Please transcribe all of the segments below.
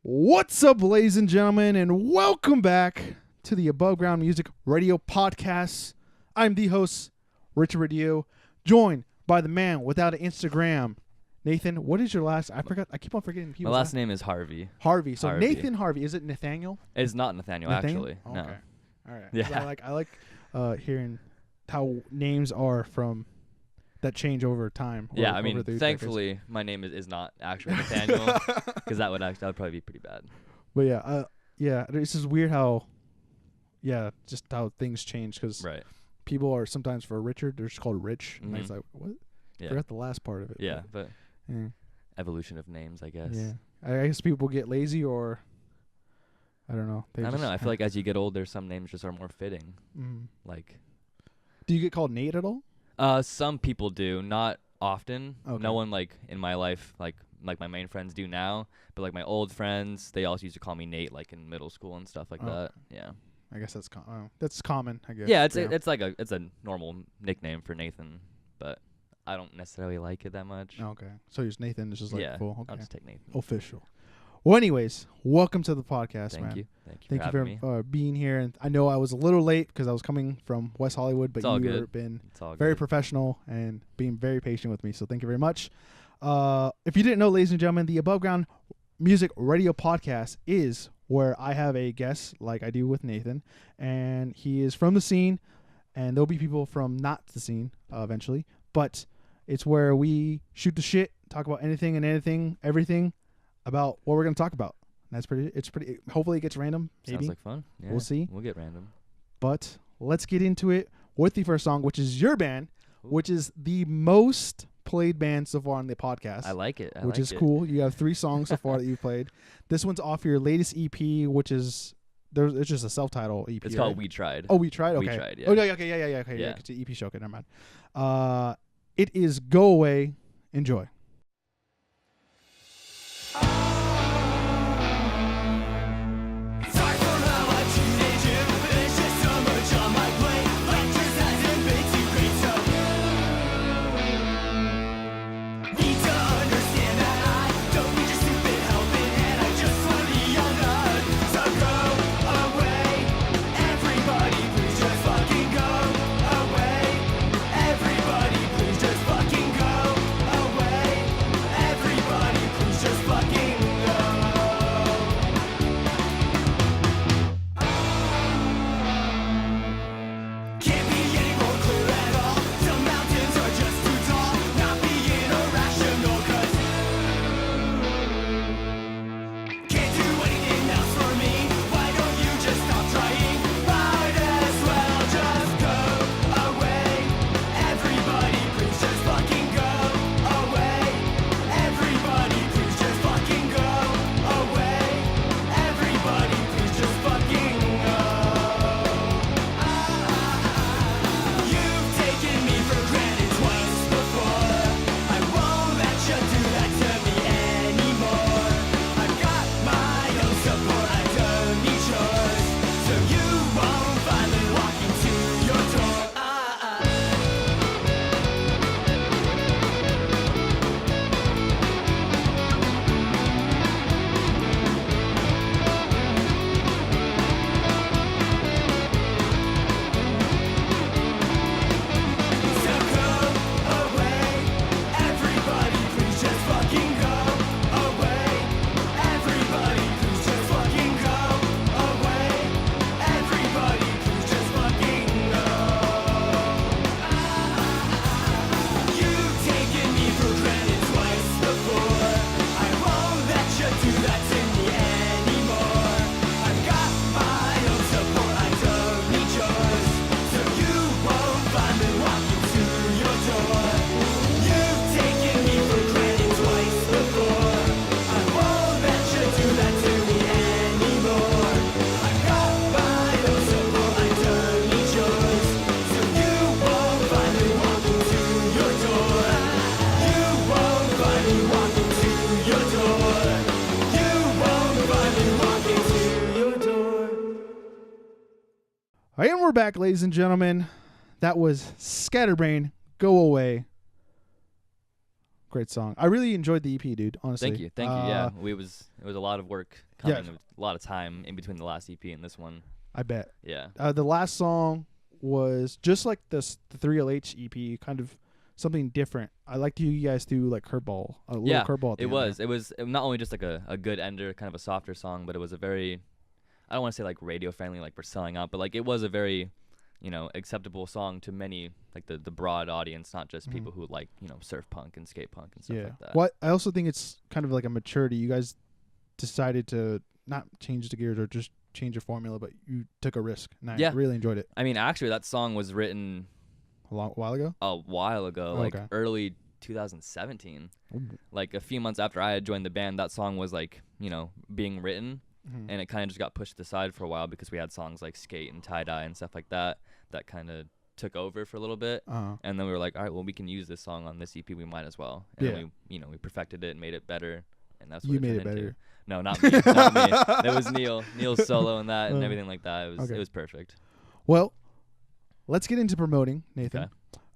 What's up, ladies and gentlemen, and welcome back to the Above Ground Music Radio Podcast. I'm the host, Richard Radillo, joined by the man without an Instagram, Nathan. What is your last? I forgot. I keep on forgetting people's My last name is Harvey. Harvey. So Harvey. Nathan Harvey. Is it Nathaniel? It's not Nathaniel, actually. Oh, No. okay. All right. Yeah. I like hearing how names are from that change over time. Yeah, I mean, thankfully, my name is not actually Nathaniel, because that would probably be pretty bad. But yeah, this is weird how, just how things change because Right. people are sometimes for Richard, they're just called Rich. And it's Mhm. like, what? Yeah. Forgot the last part of it. Yeah, but Yeah. evolution of names, I guess. Yeah. I guess people get lazy or, I don't know. I don't know. I feel like as you get older, some names just are more fitting. Like, Do you get called Nate at all? some people do, not often. Okay. No one like in my life, like my main friends do now. But like my old friends, they also used to call me Nate, like in middle school and stuff like that. Yeah. I guess that's common, I guess. Yeah, it's a normal nickname for Nathan, but I don't necessarily like it that much. Okay. So you're Nathan. It's just like Yeah, full. Okay. I'll just take Nathan. Official. Well, anyways, welcome to the podcast, man. Thank you Thank for you having me. for being here. And I know I was a little late because I was coming from West Hollywood, but It's all you good. have been It's all very good. professional and being very patient with me. So thank you very much. If you didn't know, ladies and gentlemen, the Above Ground Music Radio Podcast is where I have a guest like I do with Nathan, and he is from the scene, and there'll be people from not the scene eventually, but it's where we shoot the shit, talk about anything and everything about what we're going to talk about. And it's pretty, hopefully it gets random, maybe. Sounds like fun. Yeah, We'll see. We'll get random. But let's get into it with the first song, which is your band, Ooh. which is the most played band so far on the podcast. I like it. Which is cool. You have 3 songs so far that you've played. This one's off your latest EP, which is it's just a self-titled EP. It's right? called We Tried. Oh, We Tried. Okay. We Tried, yeah. Oh, yeah. Okay. Yeah. Okay. Yeah. Yeah. It's an EP show. Okay. Never mind. It is Go Away. Enjoy. All right, and we're back, ladies and gentlemen. That was Scatterbrain, Go Away. Great song. I really enjoyed the EP, dude. Honestly. Thank you. Yeah, it was a lot of work Yeah. coming, a lot of time in between the last EP and this one. I bet. Yeah. The last song was just like the 3LH EP, kind of something different. I liked you guys do like curveball, a little curveball. At the it end was. there. It was not only just like a good ender, kind of a softer song, but it was a very, I don't want to say like radio friendly, like we're selling out, but like it was a very, acceptable song to many, like the broad audience, not just people who like, surf punk and skate punk and stuff like that. Well, I also think it's kind of like a maturity. You guys decided to not change the gears or just change your formula, but you took a risk. And I really enjoyed it. I mean, actually, that song was written a while ago. Like early 2017. Ooh. Like a few months after I had joined the band, that song was like, being written. And it kind of just got pushed aside for a while because we had songs like Skate and Tie Dye and stuff like that kind of took over for a little bit. And then we were like, all right, well, we can use this song on this EP. We might as well. And then we perfected it and made it better. And that's what you it made turned it better. Into. No, not me. Not me. It was Neil's solo and that and everything like that. It was perfect. Well, let's get into promoting, Nathan.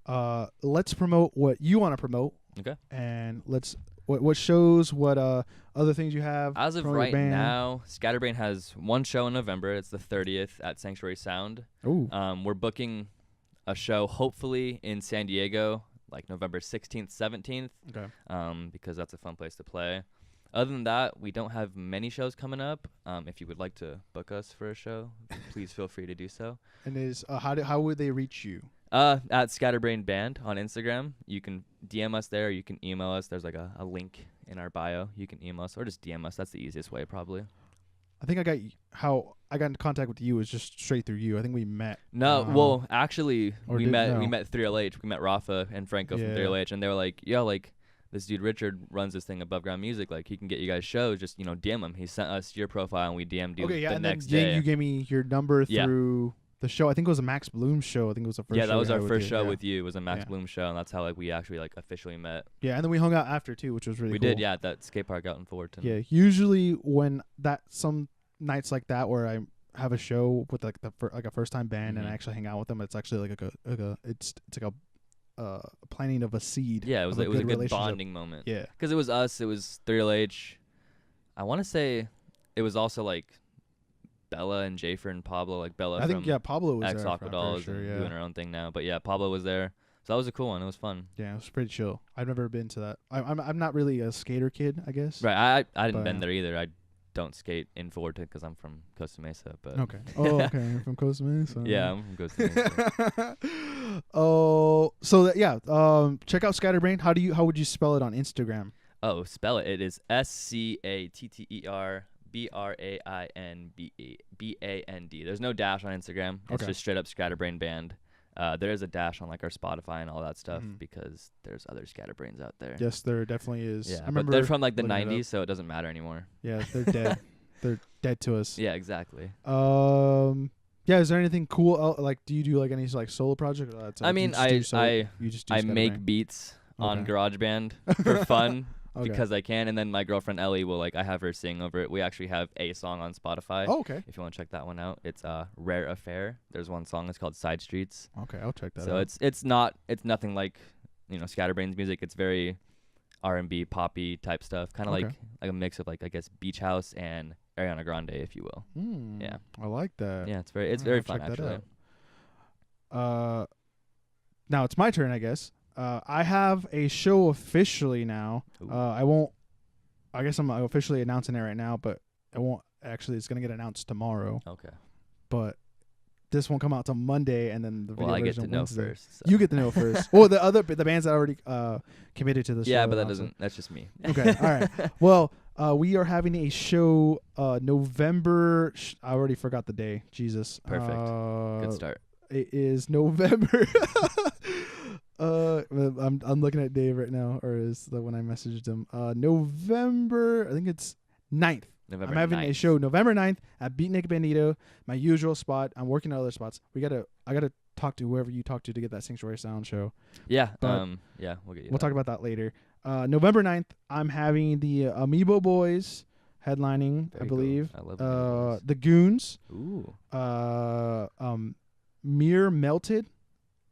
Okay. Let's promote what you want to promote. Okay. And what shows, what other things you have. As of right now, Scatterbrain has one show in November. It's the 30th at Sanctuary Sound. Ooh. We're booking a show hopefully in San Diego, like November 16th, 17th. Okay. Because that's a fun place to play. Other than that, we don't have many shows coming up. If you would like to book us for a show, please feel free to do so. And how would they reach you? At Scatterbrain Band on Instagram. You can DM us there. Or you can email us. There's like a link in our bio. You can email us or just DM us. That's the easiest way, probably. I think how I got into contact with you was just straight through you. I think we met. No, well, actually, we met 3LH. We met Rafa and Franco from 3LH, and they were like, "Yo, like this dude Richard runs this thing Above Ground Music. Like he can get you guys shows. Just DM him." He sent us your profile, and we DM'd you the next day. Then you gave me your number through the show. I think it was a Max Bloom show. I think it was the first. Yeah, that was our first show with you. with you. It was a Max Bloom show, and that's how we actually officially met. Yeah, and then we hung out after too, which was really cool. We did, at that skate park out in Fullerton. Yeah, usually when some nights like that where I have a show with like a first time band and I actually hang out with them, it's actually like a planting of a seed. Yeah, it was a good bonding moment. Yeah, because it was us, it was 3LH. I want to say it was also like Bella and Jafer and Pablo, like Bella. I think Pablo was there. Aquadolls doing her own thing now, but Pablo was there, so that was a cool one. It was fun. Yeah, it was pretty chill. I've never been to that. I'm not really a skater kid, I guess. Right, I didn't been there either. I don't skate in Fullerton because I'm from Costa Mesa. But okay. Oh, okay. You're from Costa Mesa. Yeah, I'm from Costa Mesa. Check out Scatterbrain. How would you spell it on Instagram? Oh, spell it. It is SCATTERBRAINBAND. There's no dash on Instagram. It's just straight up Scatterbrain Band. There is a dash on like our Spotify and all that stuff because there's other Scatterbrains out there. Yes, there definitely is. Yeah, but they're from like the 90s, so it doesn't matter anymore. Yeah, they're dead. They're dead to us. Yeah, exactly. Is there anything cool? Like, do you do like any like solo project? I mean, I make beats on GarageBand for fun. Because I can, and then my girlfriend Ellie will I have her sing over it. We actually have a song on Spotify. Oh, okay. If you want to check that one out, it's Rare Affair. There's one song that's called Side Streets. Okay, I'll check that out. So it's nothing like Scatterbrain's music. It's very R&B poppy type stuff, kind of like a mix of I guess Beach House and Ariana Grande, if you will. Yeah, I like that. Yeah, it's very fun actually. Now it's my turn, I guess. I have a show officially now. I guess I'm officially announcing it right now, but it won't actually. It's gonna get announced tomorrow. Okay. But this won't come out till Monday, and then the video I get version to know Wednesday. first. So. You get to know first. Well, the bands that already committed to the show. Yeah, but that doesn't. That's just me. Okay. All right. Well, we are having a show November. I already forgot the day. Jesus. Perfect. Good start. It is November. I'm looking at Dave right now, or is the when I messaged him. November, I think it's 9th. I'm having a show November 9th at Beatnik Bandito, my usual spot. I'm working at other spots. I gotta talk to whoever you talk to get that Sanctuary Sound show. Yeah. But we'll get you. We'll talk about that later. November 9th, I'm having the Amiibo Boys headlining, I believe. Cool. I love the Goons. Ooh. Mere Melted.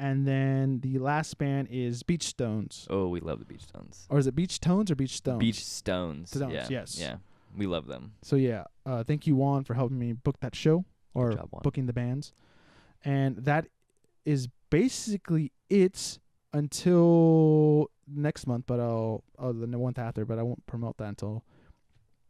And then the last band is Beach Stones. Oh, we love the Beach Stones. Or is it Beach Tones or Beach Stones? Beach Stones. Stones, Yeah. yes. Yeah. We love them. So yeah, thank you, Juan, for helping me book that show or Good job, Juan. booking the bands. And that is basically it until next month, but the month after, but I won't promote that until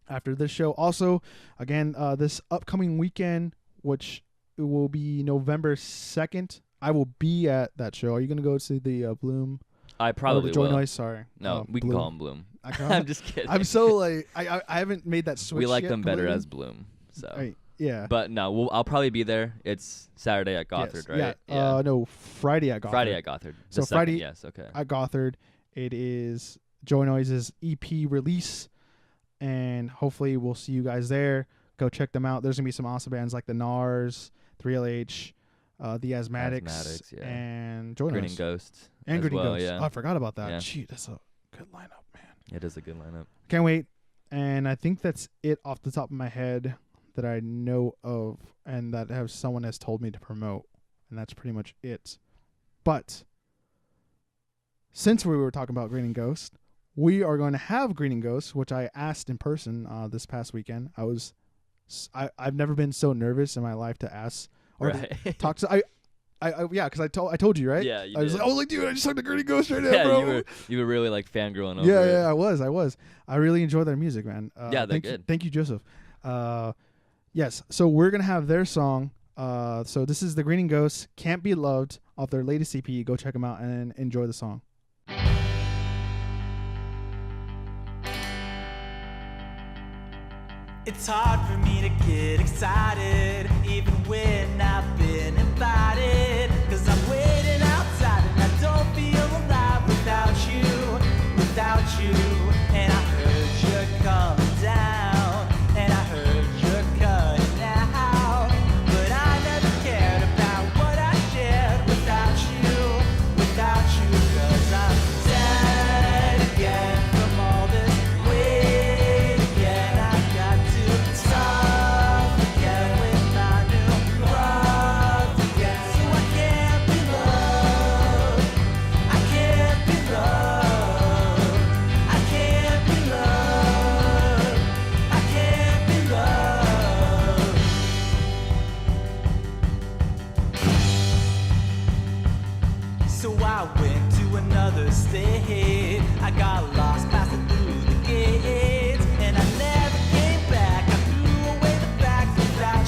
after this show. Also, again, this upcoming weekend, which it will be November 2nd, I will be at that show. Are you going to go to the Bloom? I probably or the will. Joynoise, sorry. No, we can Bloom. call him Bloom. I'm I'm just kidding. I'm so like, I haven't made that switch we like yet them better completely. as Bloom. So. Right, yeah. But no, I'll probably be there. It's Saturday at Gothard, right? Yeah. No, Friday at Gothard. Friday at Gothard. So The second, Friday yes, okay. at Gothard. It is Joynoise's EP release, and hopefully we'll see you guys there. Go check them out. There's gonna be some awesome bands like the NARS, 3LH, the Asthmatics, yeah. and Joynoise. Grinning Ghost. And as Grinning well, Ghost. yeah. Oh, I forgot about that. Yeah. Gee, that's a good lineup, man. It is a good lineup. Can't wait. And I think that's it off the top of my head that I know of and that someone has told me to promote. And that's pretty much it. But since we were talking about Grinning Ghost, we are going to have Grinning Ghost, which I asked in person this past weekend. I've never been so nervous in my life to ask or to talk to. Yeah, because I told you, right? Yeah, you I was did. like, oh, like, dude, I just talked to Grinning Ghost right now, Yeah, bro. you were really like fangirling over Yeah, it. yeah, I was. I really enjoy their music, man. Yeah, they're good. Thank you, Joseph. Yes, so we're gonna have their song. So this is the Grinning Ghost, "Can't Be Loved" off their latest EP. Go check them out and enjoy the song. It's hard for me to get excited, even when I've been invited. 'Cause I'm waiting outside and I don't feel alive without you. And I heard you coming down, and I heard you cutting out. But I never cared about what I shared without you. 'Cause I'm dead again from all this wait again. I got to stop again with my new love again. So I can't be loved. I can't be loved. I can't be loved. I can't be loved. So I went to another state. I got lost passing through the gates, and I never came back. I threw away the facts without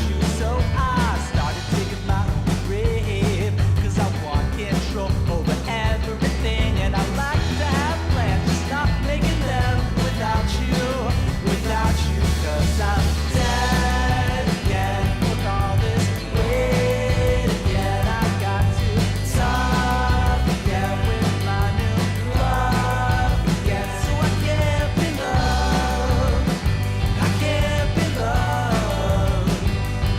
you. So I started digging my own grave, 'cause I want control over everything, and I like to have plans, just not making them without you. 'Cause I'm dead again with all this wait again. I got to stop again with my new love again. So I can't be loved. I can't be loved.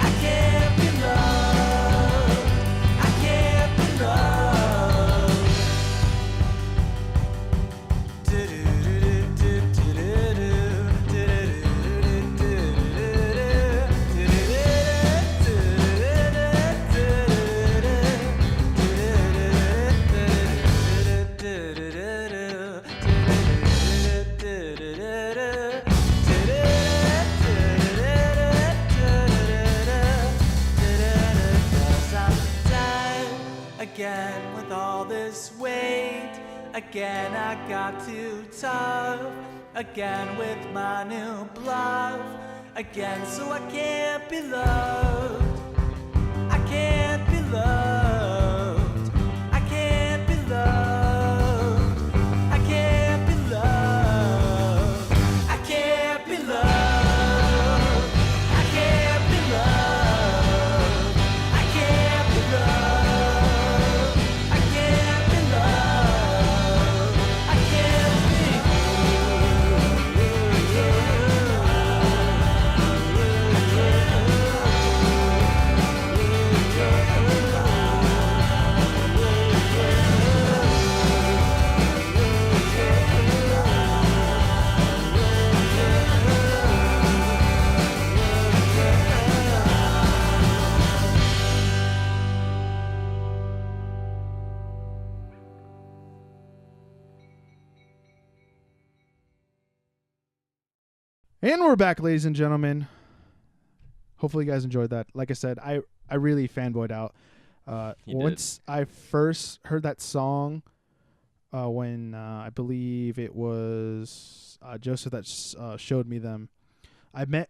I can't be loved. I can't be loved. Again with all this weight, again I got too tough, again with my new bluff, again so I can't be loved. I can't be loved. I can't be loved. I can't be loved. I can't be loved. I can't be loved. I can't be loved. I can't be loved. I can't be loved. And we're back, ladies and gentlemen. Hopefully you guys enjoyed that. Like I said, I really fanboyed out. Once I first heard that song, when I believe it was Joseph that showed me them. I'm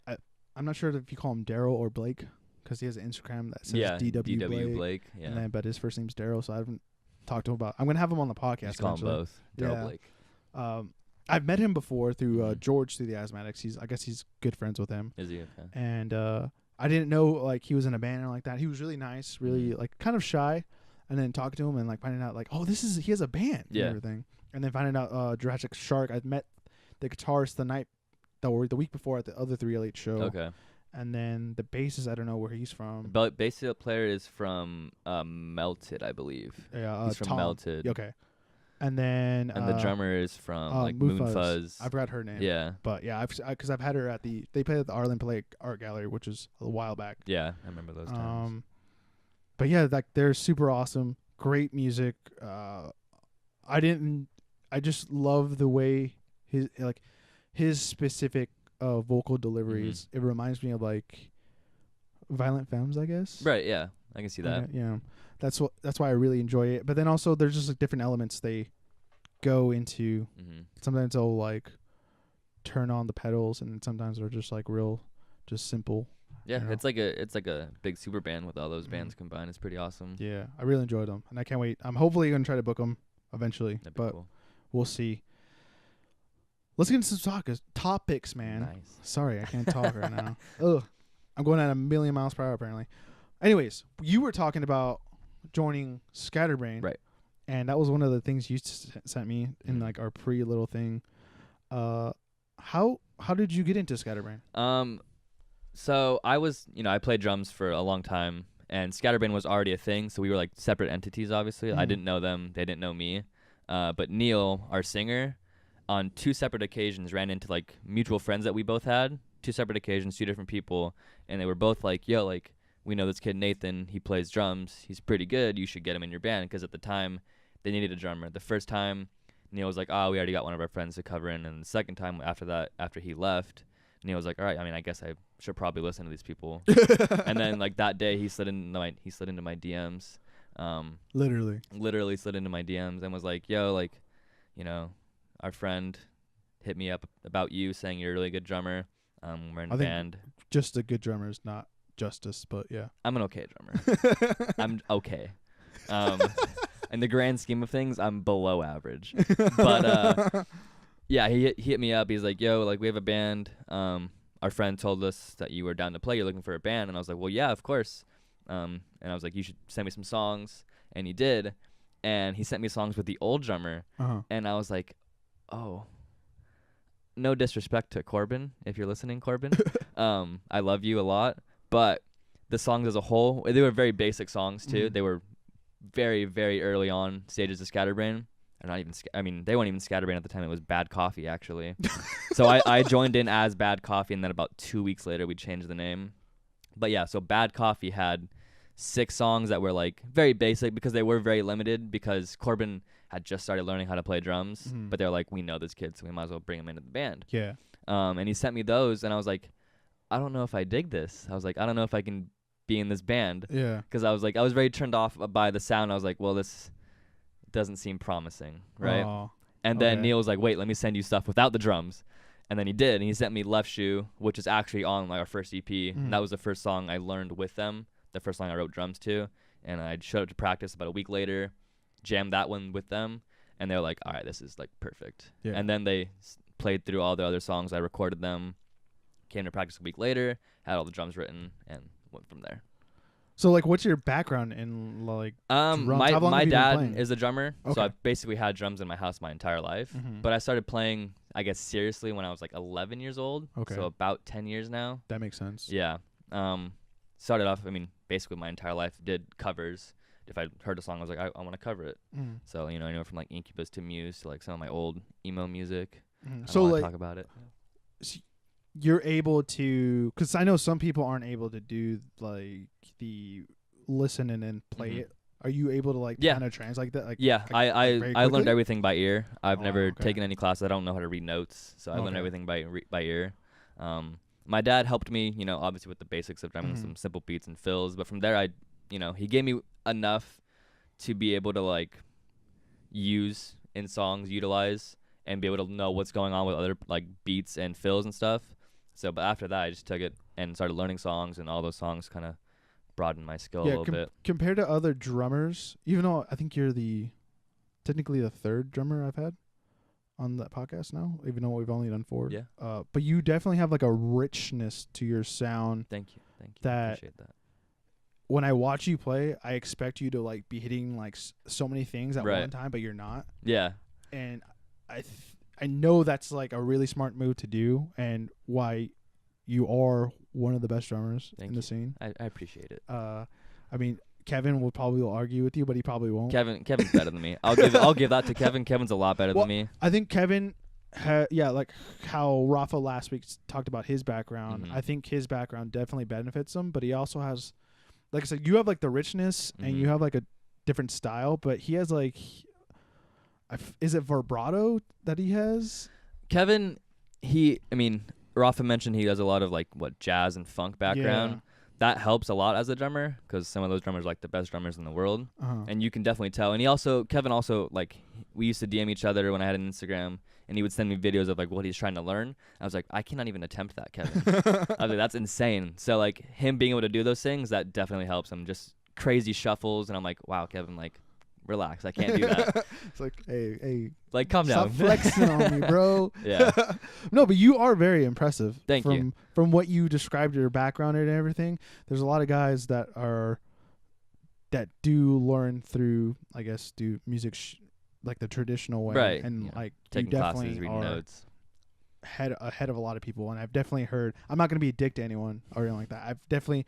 not sure if you call him Daryl or Blake, because he has an Instagram that says DW Blake. Yeah. And then, but his first name's Daryl, so I haven't talked to him about. I'm gonna have him on the podcast. Just call them both. Daryl Blake. I've met him before through George through the Asthmatics. I guess he's good friends with him. Is he? Okay. And I didn't know like he was in a band or like that. He was really nice, really like kind of shy. And then talking to him and like finding out like, oh, he has a band and everything. And then finding out Jurassic Shark. I met the guitarist the week before at the other 3LH show. Okay. And then the bassist, I don't know where he's from. But bass player is from Melted, I believe. Yeah, he's from Tom. Melted. Okay. And then the drummer is from like Moonfuzz. I forgot her name. Yeah. But yeah, because I've had her they played at the Arlen Play Art Gallery, which was a while back. Yeah, I remember those times. But yeah, like they're super awesome, great music. I just love the way his specific vocal deliveries. It reminds me of like Violent Femmes, I guess. Right. Yeah, I can see that. Yeah. That's why I really enjoy it. But then also there's just like different elements they go into. Sometimes they'll like turn on the pedals, and sometimes they're just like real, just simple. Yeah, you know? it's like a big super band with all those bands combined. It's pretty awesome. Yeah, I really enjoyed them, and I can't wait. I'm hopefully gonna try to book them eventually, but cool. We'll see. Let's get into some topics, man. Nice. Sorry, I can't talk right now. Ugh, I'm going at 1,000,000 miles per hour apparently. Anyways, you were talking about joining Scatterbrain, right? And that was one of the things you sent me in like our little thing. How did you get into Scatterbrain? So I played drums for a long time, and Scatterbrain was already a thing, so we were like separate entities, obviously. I didn't know them, they didn't know me. But Neil, our singer, on 2 separate occasions ran into like mutual friends that we both had, 2 separate occasions, 2 different people, and they were both like, yo, like, we know this kid Nathan, he plays drums, he's pretty good, you should get him in your band, because at the time, they needed a drummer. The first time, Neil was like, we already got one of our friends to cover in, and the second time after he left, Neil was like, all right, I mean, I guess I should probably listen to these people. And then like that day, he slid into my DMs. Literally slid into my DMs and was like, yo, like, our friend hit me up about you, saying you're a really good drummer. We're in a band. Just a good drummer is not justice, but yeah. I'm an okay drummer. I'm okay. In the grand scheme of things, I'm below average. But yeah, he hit me up. He's like, yo, like, we have a band. Our friend told us that you were down to play. You're looking for a band. And I was like, well, yeah, of course. And I was like, you should send me some songs. And he did. And he sent me songs with the old drummer. And I was like, oh, no disrespect to Corbin, if you're listening, Corbin. I love you a lot. But the songs as a whole, they were very basic songs, too. They were very, very early on stages of Scatterbrain. They weren't even Scatterbrain at the time. It was Bad Coffee, actually. So I joined in as Bad Coffee, and then about 2 weeks later, we changed the name. But yeah, so Bad Coffee had 6 songs that were like very basic, because they were very limited, because Corbin had just started learning how to play drums. But they're like, we know this kid, so we might as well bring him into the band. Yeah. And he sent me those, and I was like, I don't know if I dig this. I was like, I don't know if I can be in this band. Yeah. Because I was very turned off by the sound. I was like, well, this doesn't seem promising, right? Aww. And then Neil was like, wait, let me send you stuff without the drums. And then he did, and he sent me Left Shoe, which is actually on like our first EP. And that was the first song I learned with them, the first song I wrote drums to. And I showed up to practice about a week later, jammed that one with them, and they were like, all right, this is like perfect. Yeah. And then they played through all the other songs. I recorded them, came to practice a week later, had all the drums written, and went from there. So, like, what's your background in, like, drums? My dad is a drummer, okay. So I've basically had drums in my house my entire life. But I started playing, I guess, seriously when I was, like, 11 years old. Okay. So about 10 years now. That makes sense. Yeah. Started off, basically my entire life did covers. If I heard a song, I was like, I want to cover it. So, anywhere from, like, Incubus to Muse to, like, some of my old emo music. So, like, talk about it. You're able to, because I know some people aren't able to do, like, the listen and then play it. Are you able to, like, kind of translate that? Like, yeah, like, I learned everything by ear. I've never taken any classes. I don't know how to read notes, so I learned everything by ear. My dad helped me, you know, obviously with the basics of drumming, some simple beats and fills. But from there, he gave me enough to be able to like use in songs, utilize, and be able to know what's going on with other like beats and fills and stuff. So, but after that, I just took it and started learning songs, and all those songs kind of broadened my skill a little bit. Compared to other drummers, even though I think you're technically the third drummer I've had on that podcast now, even though we've only done 4. Yeah. But you definitely have like a richness to your sound. Thank you. I appreciate that. When I watch you play, I expect you to like be hitting like so many things at one time, but you're not. Yeah. And I know that's like a really smart move to do, and why you are one of the best drummers in the scene. I appreciate it. I mean, Kevin will probably argue with you, but he probably won't. Kevin's better than me. I'll give that to Kevin. Kevin's a lot better than me. I think Kevin, like how Rafa last week talked about his background. I think his background definitely benefits him, but he also has, like I said, you have like the richness and you have like a different style, but he has like, is it vibrato that he has? Kevin, Rafa mentioned he has a lot of like jazz and funk background. Yeah. That helps a lot as a drummer because some of those drummers are like the best drummers in the world, and you can definitely tell. And Kevin also like, we used to DM each other when I had an Instagram, and he would send me videos of like what he's trying to learn. I was like, I cannot even attempt that, Kevin. I was like, that's insane. So like him being able to do those things, that definitely helps him. Just crazy shuffles, and I'm like, wow, Kevin, like, relax, I can't do that. It's like, hey, like, calm down. Stop flexing on me, bro. Yeah. No, but you are very impressive. Thank you. From what you described, your background and everything, there's a lot of guys that do learn through, I guess, do music like the traditional way, right? And like taking you classes, definitely reading notes. Ahead of a lot of people, and I've definitely heard. I'm not gonna be a dick to anyone or anything like that. I've definitely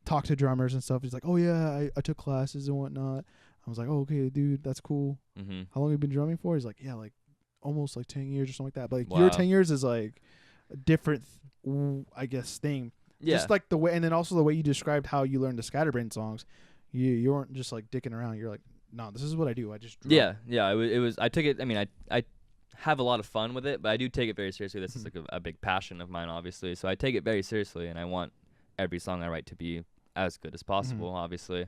talked to drummers and stuff. He's like, oh yeah, I took classes and whatnot. I was like, oh, okay, dude, that's cool. How long have you been drumming for? He's like, yeah, like almost like 10 years or something like that. But like your 10 years is like a different, I guess, thing. Yeah. Just like the way, and then also the way you described how you learned the Scatterbrain songs. You weren't just like dicking around. You're like, no, this is what I do. I just drum. Yeah. It was. I took it. I mean, I have a lot of fun with it, but I do take it very seriously. This is like a big passion of mine, obviously. So I take it very seriously, and I want every song I write to be as good as possible, obviously.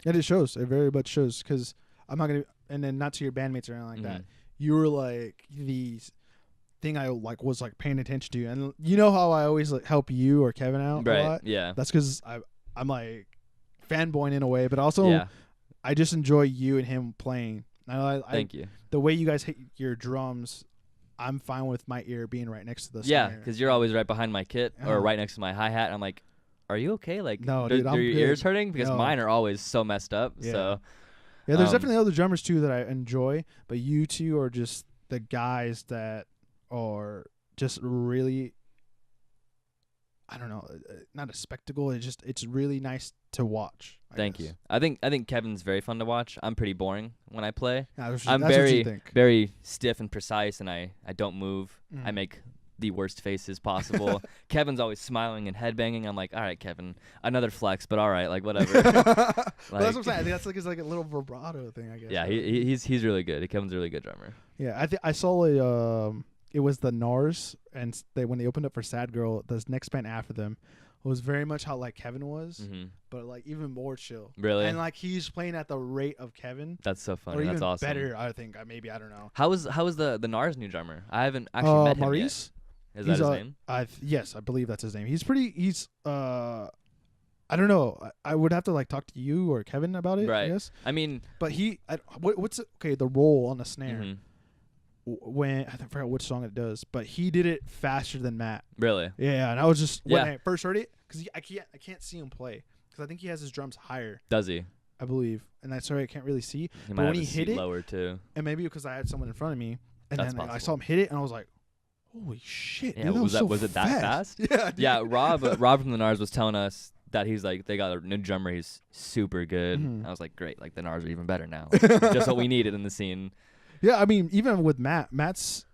And it shows. It very much shows, because I'm not gonna. And then not to your bandmates or anything like that. You were like the thing I like was like paying attention to, and you know how I always like help you or Kevin out a lot. Yeah. That's because I'm like fanboying in a way, but also I just enjoy you and him playing. Thank you. The way you guys hit your drums, I'm fine with my ear being right next to the snare. snare. Because you're always right behind my kit or right next to my hi-hat. I'm like, are you okay? Like, no, dude, are your ears hurting? Because mine are always so messed up. Yeah. So yeah, there's definitely other drummers too that I enjoy, but you two are just the guys that are just really, I don't know, not a spectacle. It's really nice to watch. Thank you. I think Kevin's very fun to watch. I'm pretty boring when I play. I'm very very stiff and precise, and I don't move. I make the worst faces possible. Kevin's always smiling and headbanging. I'm like, all right, Kevin, another flex, but all right, like whatever. Well, that's what I'm saying. I think that's like it's like a little vibrato thing, I guess. Yeah, he's really good. Kevin's a really good drummer. Yeah, I saw it was the Nars, and when they opened up for Sad Girl, the next band after them was very much how like Kevin was, but like even more chill. Really? And like he's playing at the rate of Kevin. That's so funny. Or even That's awesome. better, I think. Maybe, I don't know. How was the Nars new drummer? I haven't actually met him Maurice? Yet. Is that his name? Yes, I believe that's his name. He's I don't know. I would have to like talk to you or Kevin about it. Right. I guess. I mean, but what's the roll on the snare? When I forgot which song it does, but he did it faster than Matt. Really? Yeah, and I was just when I first heard it, because I can't see him play, because I think he has his drums higher. Does he? I believe, and I can't really see. He but when he hit it, lower too, and maybe because I had someone in front of me, and that's then possible. I saw him hit it, and I was like, "Holy shit!" Yeah, dude, was it that fast? Yeah, dude. Yeah. Rob from the Nars was telling us that he's like, they got a new drummer. He's super good. I was like, great. Like the Nars are even better now. Just what we needed in the scene. Yeah, I mean, even with Matt's,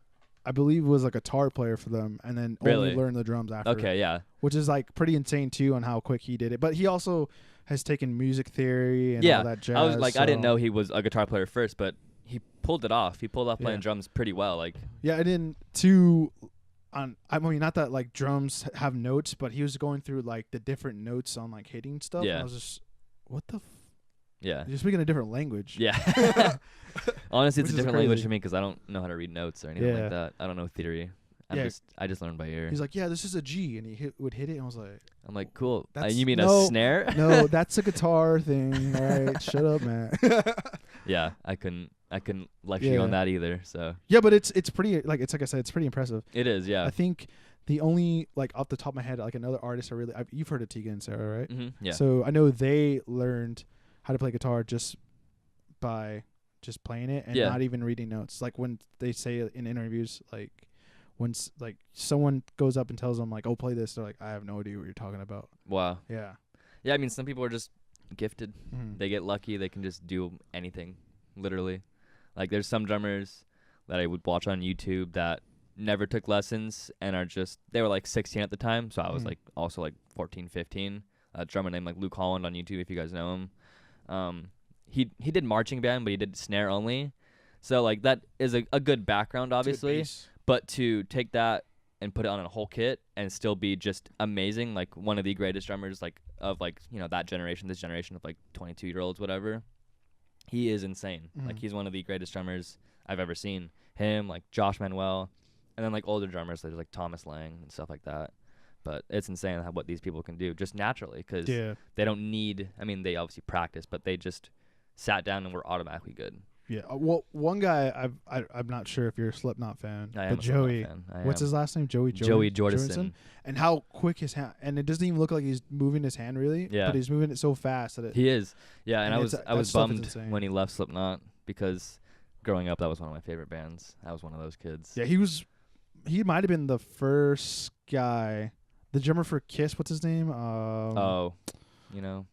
I believe, was a guitar player for them, and then only learned the drums after. Okay, yeah. Which is like pretty insane too on how quick he did it. But he also has taken music theory and all that jazz. I was like, I didn't know he was a guitar player first, but he pulled it off. He pulled off playing drums pretty well. Like, yeah, and then to I mean, not that like drums have notes, but he was going through like the different notes on like hitting stuff. Yeah. And I was just, what the? Yeah. You're speaking a different language. Yeah. Honestly, it's Which a is different language crazy. for me because I don't know how to read notes or anything Yeah. like that. I don't know theory. Yeah. I just learned by ear. He's like, yeah, this is a G, and he would hit it, and I was like, I'm like, cool. That's- You mean no, a snare? no, that's a guitar thing. All right, shut up, man. Yeah, I couldn't lecture you on Yeah. that either. So Yeah, but it's pretty like I said, it's pretty impressive. it is, yeah. I think the only like off the top of my head, like another artist you've heard of Tegan and Sarah, right? Yeah. So I know they learned how to play guitar just by just playing it and Yeah. not even reading notes. Like when they say in interviews, like when like someone goes up and tells them like, "Oh, play this," they're like, "I have no idea what you're talking about." Wow. Yeah. Yeah, I mean, some people are just gifted. Mhm. They get lucky. They can just do anything, literally. Like there's some drummers that I would watch on YouTube that never took lessons and they were like 16 at the time. So I was Mhm. like also like 14, 15. A drummer named like Luke Holland on YouTube, if you guys know him. He did marching band, but he did snare only. So like that is a good background, obviously. Bass. But to take that and put it on a whole kit and still be just amazing, like one of the greatest drummers like of like, you know, that generation, this generation of like 22-year-olds, whatever. He is insane. Mhm. Like he's one of the greatest drummers I've ever seen. Him, like Josh Manuel, and then like older drummers, there's like Thomas Lang and stuff like that. But it's insane what these people can do just naturally because Yeah. they don't need. I mean, they obviously practice, but they just sat down and were automatically good. Yeah. Well, one guy I'm not sure if you're a Slipknot fan, I am but a Slipknot Joey. fan. I What's am. his last name? Joey Jordison. And how quick his hand, and it doesn't even look like he's moving his hand really. Yeah. But he's moving it so fast that it. He is. Yeah, and And I it's- was that stuff is bummed insane. when he left Slipknot because growing up that was one of my favorite bands. I was one of those kids. Yeah, he might have been the first guy, the drummer for Kiss. What's his name? You know.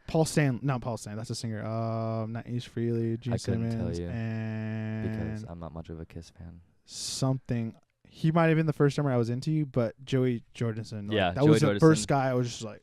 Paul Stanley. Not Paul Stanley. That's a singer. Not Ace Frehley. Gene I couldn't tell Simmons, you and Because I'm not much of a Kiss fan. something. He might have been the first drummer I was into, but Joey Jordison. Like, Yeah, that Joey was the Jordison. first guy I was just like,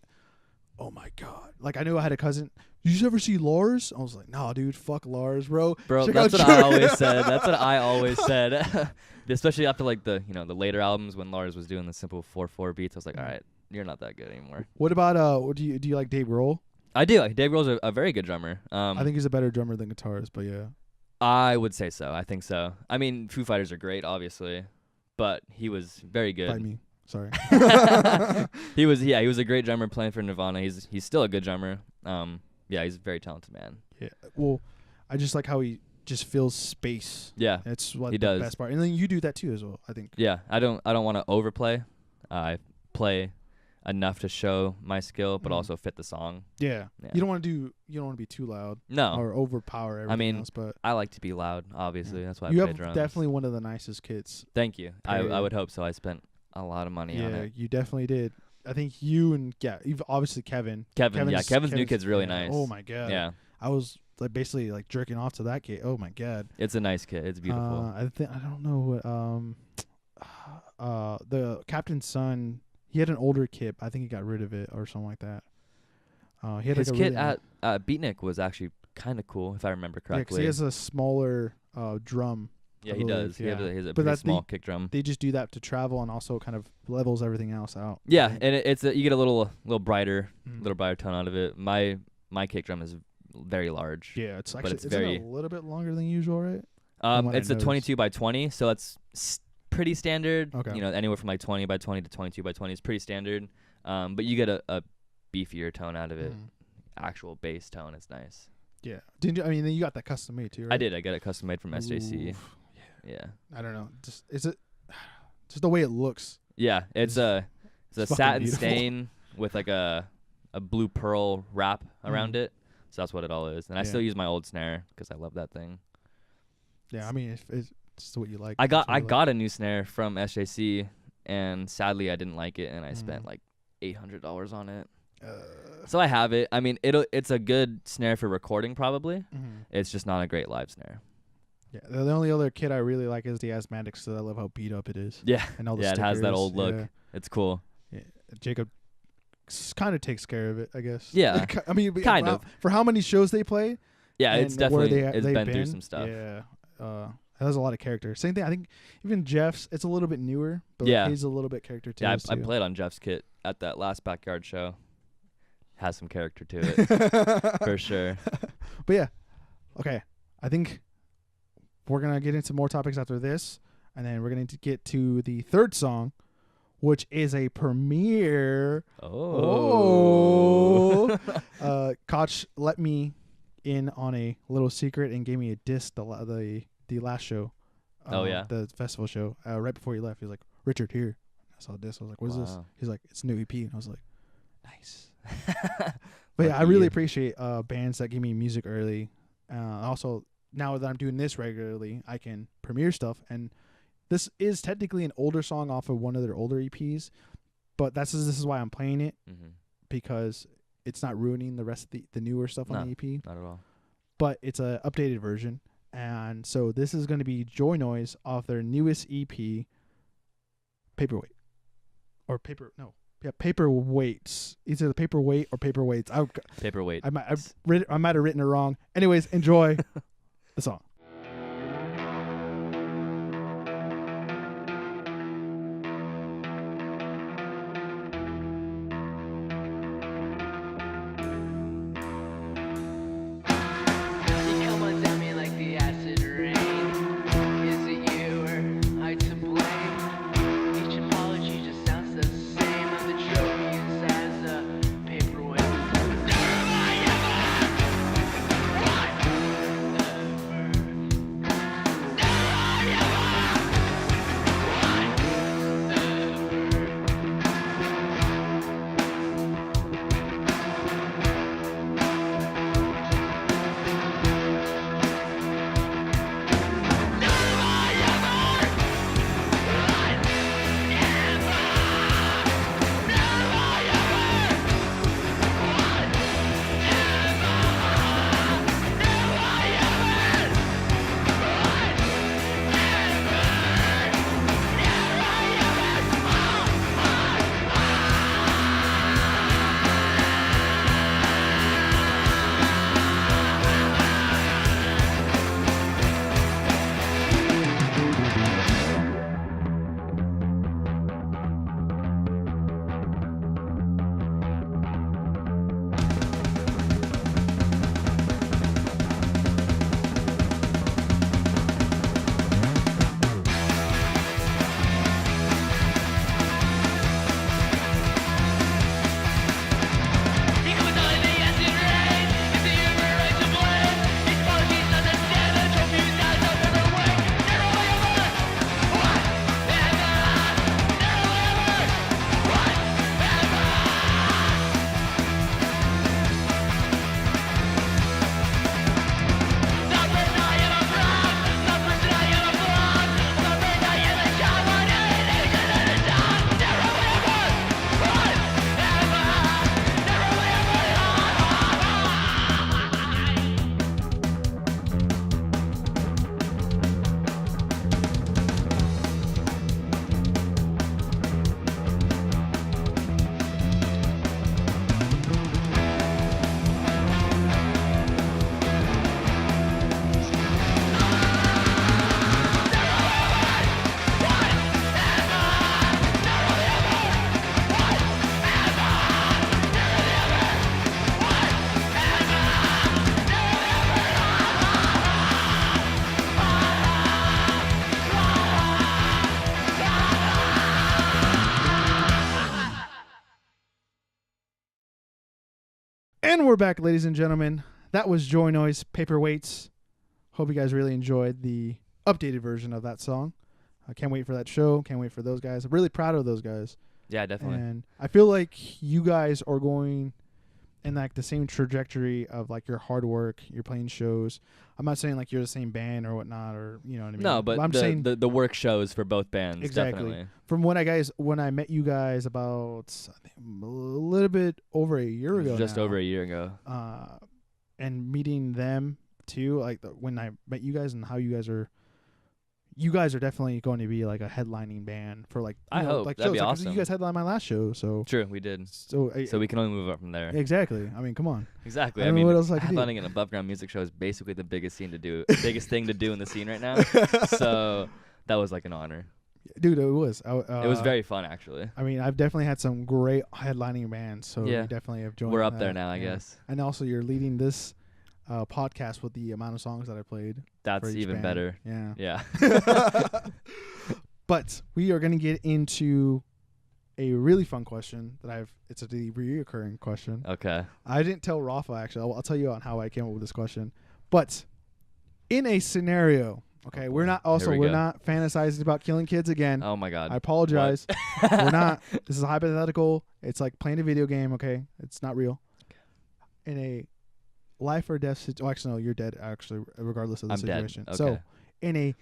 oh my god. Like I knew I had a cousin. Did you ever see Lars? I was like, nah, dude, fuck Lars, bro. Bro, Check that's out what I Joey. always said. That's what I always said. Especially after like the later albums when Lars was doing the simple 4/4 beats. I was like, all right, you're not that good anymore. What about what do you like Dave Grohl? I do. Dave Grohl's a very good drummer. I think he's a better drummer than guitarist, but yeah. I would say so. I think so. I mean, Foo Fighters are great, obviously, but he was very good. Fight me. Sorry. He was a great drummer playing for Nirvana. He's still a good drummer. Yeah, he's a very talented man. Yeah. Well, I just like how he just fills space. Yeah, That's what He the does. best part. And then you do that too as well, I think. yeah. I don't want to overplay. I play enough to show my skill, but Mhm. also fit the song. Yeah. Yeah. You don't want to be too loud No, or overpower everything mean, else, but I like to be loud. Obviously, that's why I you play have drums. definitely one of the nicest kids. Thank you. I Period. would hope so. I spent a lot of money on Yeah, it. you definitely did. I think you and you've obviously Kevin. Kevin's new kid's really nice. Oh my god. Yeah, I was like basically like jerking off to that kid. Oh my god. it's a nice kid. It's beautiful. I don't know what the captain's son. He had an older kid. I think he got rid of it or something like that. He had His like a kit really at Beatnik was actually kind of cool, if I remember yeah, 'cause correctly. he has a smaller drum. Yeah, I he believe, does. He has yeah. a But pretty that's small kick drum. They just do that to travel and also kind of levels everything else out. Yeah, right? and it's you get a little brighter, Mhm. little brighter tone out of it. My kick drum is very large. Yeah, it's but actually it's isn't it very- a little bit longer than usual, right? From what I It's a noticed. 22 by 20, so that's pretty standard. Okay. You know, anywhere from like 20 by 20 to 22 by 20 is pretty standard. But you get a beefier tone out of it. Mhm. Actual bass tone is nice. Yeah. Didn't you? I mean, then you got that custom made too, right? I did. I got it custom made from SJC. Oof. Yeah. I don't know. Just is it? Just the way it looks. Yeah, it's a fucking satin beautiful. stain with like a blue pearl wrap around Mhm. it. So that's what it all is. And I Yeah. still use my old snare because I love that thing. Yeah. I mean, if it's just what you like. I that's what you like. got a new snare from SJC, and sadly I didn't like it, and I spent Mhm. like $800 on it. Uh, So I have it. I mean, it's a good snare for recording probably. mhm. It's just not a great live snare. Yeah. The only other kid I really like is the Asthmatics. So I love how beat up it is. Yeah. And all the Yeah, it has that stickers, old look. Yeah. It's cool. Yeah. Jacob kind of takes care of it, I guess. Yeah. I mean, but Kind for of. for how many shows they play. Yeah, it's and where definitely they've been through some stuff. Yeah. has a lot of character. Same thing. I think even Jeff's. It's a little bit newer, but Yeah. he's a little bit character too. Yeah, I too. played on Jeff's kit at that last backyard show. Has some character to it for sure. But yeah, okay. I think we're gonna get into more topics after this, and then we're gonna get to the third song, which is a premiere. Oh. Koch let me in on a little secret and gave me a disc the last show. Oh, yeah? The festival show. Right before he left, he was like, "Richard, here." I saw this. I was like, "What is this?" Wow. He's like, "It's new EP," and I was like, "Nice." But yeah, I really appreciate bands that give me music early. Also, now that I'm doing this regularly, I can premiere stuff, and this is technically an older song off of one of their older EPs, but this is why I'm playing it, because it's not ruining the rest of the newer stuff on the EP. Not at all. But it's a updated version, and so this is going to be Joynoise off their newest EP, Paperweight, or Paper. No. Yeah, Paperweights. Either the Paperweight or Paperweights. Paperweight. I might have written it wrong. Anyways, enjoy the song. You come on down me like the acid rain. Is it you or I to blame? Each apology just sounds the same. I'm the trope used as a paperweight. And we're back, ladies and gentlemen. That was Joynoise, Paperweights. Hope you guys really enjoyed the updated version of that song. I can't wait for that show. Can't wait for those guys. I'm really proud of those guys. Yeah, definitely. And I feel like you guys are going in like the same trajectory of like your hard work. You're playing shows. I'm not saying like you're the same band or whatnot, or you know what I mean. No, but I'm saying the work shows for both bands. exactly. Definitely. From when I met you guys about I think a little bit over a year ago. Just now, over a year ago. and meeting them too, like when I met you guys and how you guys are you guys are definitely going to be like a headlining band for like. I hope. like That'd shows. be Like, 'cause awesome. You guys headlined my last show, so. True, we did. So So we can only move up from there. exactly. I mean, come on. Exactly. I I don't know mean, what else I can do. headlining an above ground music show is basically the biggest thing to do in the scene right now. So that was like an honor. Dude, it was. It was very fun, actually. I mean, I've definitely had some great headlining bands, so Yeah. you definitely have joined. We're up there that, now, I yeah. guess. And also, you're leading this podcast with the amount of songs that I played. for That's each even band. better. Yeah. Yeah. But we are going to get into a really fun question that it's a reoccurring question. Okay. I didn't tell Rafa, actually. I'll tell you on how I came up with this question. But in a scenario, okay, Oh, we're boy. not Here we go. not fantasizing about killing kids again. Oh my God. I apologize. We're not. This is hypothetical. It's like playing a video game, okay? It's not real. In a life or death situation. Oh, actually, no, you're dead, actually, regardless of the I'm dead. situation. Okay. So, in a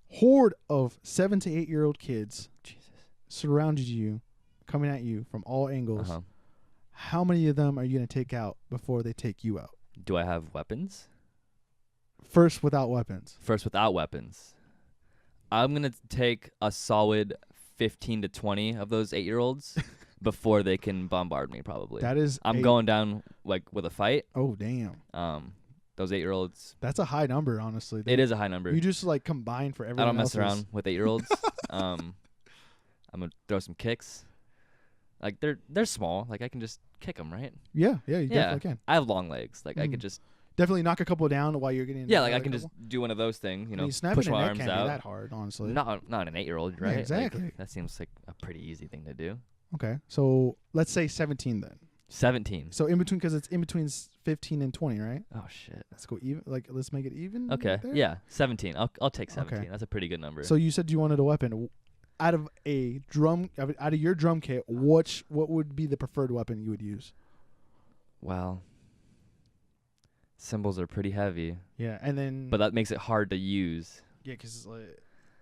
horde of 7 to 8 year old kids Jesus. surrounded you, coming at you from all angles, Uh-huh. how many of them are you going to take out before they take you out? Do I have weapons? First, without weapons. First, without weapons. I'm going to take a solid 15 to 20 of those 8-year-olds before they can bombard me, probably. That is. I'm going down like with a fight. Oh, damn. Those 8-year-olds. That's a high number, honestly. It is a high number. You just like combine for everyone I don't mess else's. around with 8-year-olds. I'm gonna throw some kicks. Like they're small. Like I can just kick them, right? Yeah, you Yeah. definitely can. I have long legs. Like I Mm. could just Definitely knock a couple down while you're getting. yeah. Like I another can couple. just do one of those things. You I know, mean, snapping push a my neck arms can't out. be that hard, honestly. Not an 8-year-old, right? Like, exactly. that seems like a pretty easy thing to do. Okay, so let's say 17 then. 17. So in between, because it's in between 15 and 20, right? Oh shit. Let's go even. Like, let's make it even. Okay. there? Yeah. 17. I'll take 17. Okay. That's a pretty good number. So you said you wanted a weapon. Out of your drum kit, what would be the preferred weapon you would use? wow. Cymbals are pretty heavy, Yeah, and then. but that makes it hard to use. yeah, because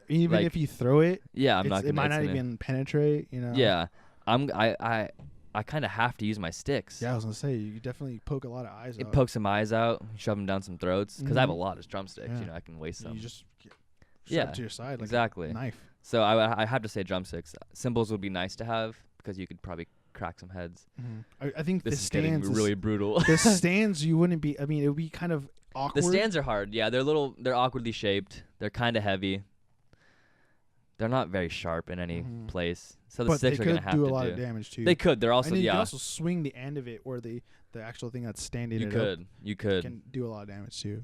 even like, if you throw it, Yeah, I'm not. it might it's not gonna- even penetrate. You know. Yeah, I kind of have to use my sticks. Yeah, I was gonna say you definitely poke a lot of eyes It out. pokes some eyes out, shove them down some throats. Because I have a Mhm. lot of drumsticks. Yeah. You know, I can waste some. You just shove Yeah, it to your side like exactly. a knife. So I have to say drumsticks. Cymbals would be nice to have because you could probably crack some heads. I think This the is getting stands really brutal. the stands you wouldn't be. I mean, it would be kind of awkward. The stands are hard. Yeah, they're awkwardly shaped. They're kind of heavy. They're not very sharp in any Mhm. place. So the but sticks they are gonna could have do to a lot do. of damage too. They could. They're and also then you yeah. can also swing the end of it, where the actual thing that's standing You it could. up You could. can do a lot of damage too.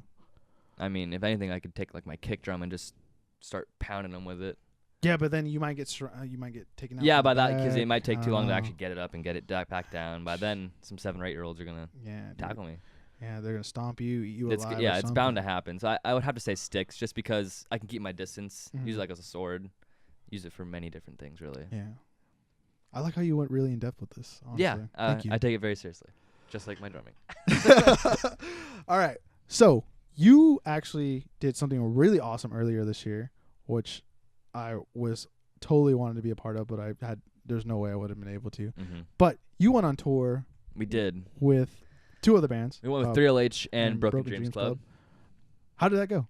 I mean, if anything, I could take like my kick drum and just start pounding them with it. Yeah, but then you might get taken out. Yeah, from by the that because it back. might take too long to Oh. actually get it up and get it back down. By then, some 7 or 8-year-olds are gonna Yeah, dude. tackle me. Yeah, they're gonna stomp you, eat you It's alive. yeah, or it's bound to something. happen. So I would have to say sticks, just because I can keep my distance. Use Mhm. it like as a sword. Use it for many different things, really. Yeah, I like how you went really in depth with this. Honestly. Yeah, Thank you. I take it very seriously, just like my drumming. All right. So you actually did something really awesome earlier this year, which I was totally wanted to be a part of, but there's no way I would have been able to. Hmm But you went on tour We did. with 2 other bands. We went with 3LH and Broken Broken Dreams Dreams Club. How did that go?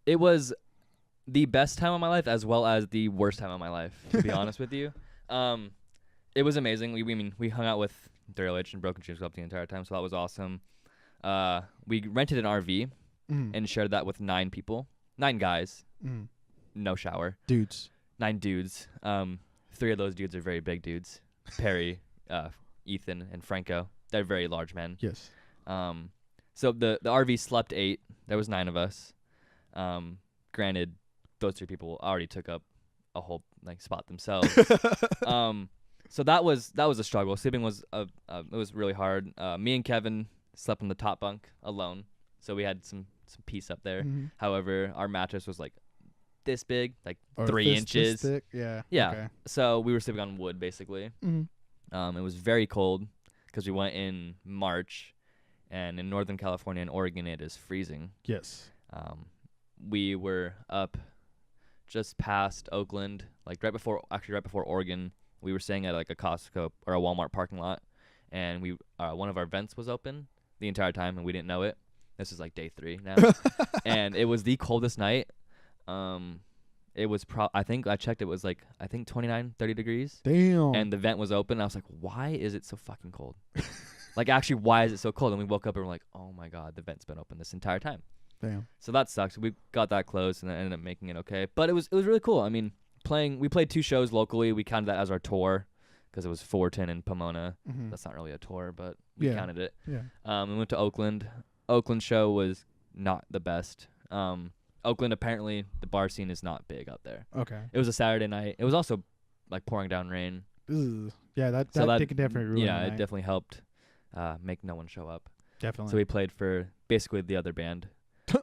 It was the best time of my life as well as the worst time of my life, to be honest with you. It was amazing. We hung out with 3LH and Broken Dreams Club the entire time, so that was awesome. We rented an RV Mm. and shared that with 9 people. 9 guys, Mm. no shower. Dudes. 9 dudes. 3 of those dudes are very big dudes. Perry, Ethan, and Franco. They're very large men. Yes. So the RV slept 8. There was 9 of us. Granted, those 3 people already took up a whole spot themselves. So that was a struggle. Sleeping was it was really hard. Me and Kevin slept on the top bunk alone, so we had some peace up there. Mhm. However, our mattress was like this big, like Or 3 this inches. thick. Yeah. Yeah. Okay. So we were sleeping on wood basically. Mhm. It was very cold because we went in March, and in Northern California and Oregon it is freezing. Yes. We were up just past Oakland, right before Oregon. We were staying at like a Costco or a Walmart parking lot, and one of our vents was open the entire time, and we didn't know it. This is like day 3 now, and it was the coldest night. It was I think I checked. It was like 29, 30 degrees. Damn. And the vent was open. I was like, why is it so fucking cold? Like, actually, why is it so cold? And we woke up and we're like, oh my god, the vent's been open this entire time. Damn. So that sucks. We got that close and ended up making it okay. But it was really cool. I mean, we played 2 shows locally. We counted that as our tour because it was Fullerton and Pomona. Mm-hmm. That's not really a tour, but we counted it. Yeah. We went to Oakland. Oakland show was not the best. Oakland, apparently, the bar scene is not big out there. Okay. It was a Saturday night. It was also like pouring down rain. Ugh. Yeah, that So could definitely ruin Yeah, the it night. definitely helped make no one show up. Definitely. So we played for basically the other band.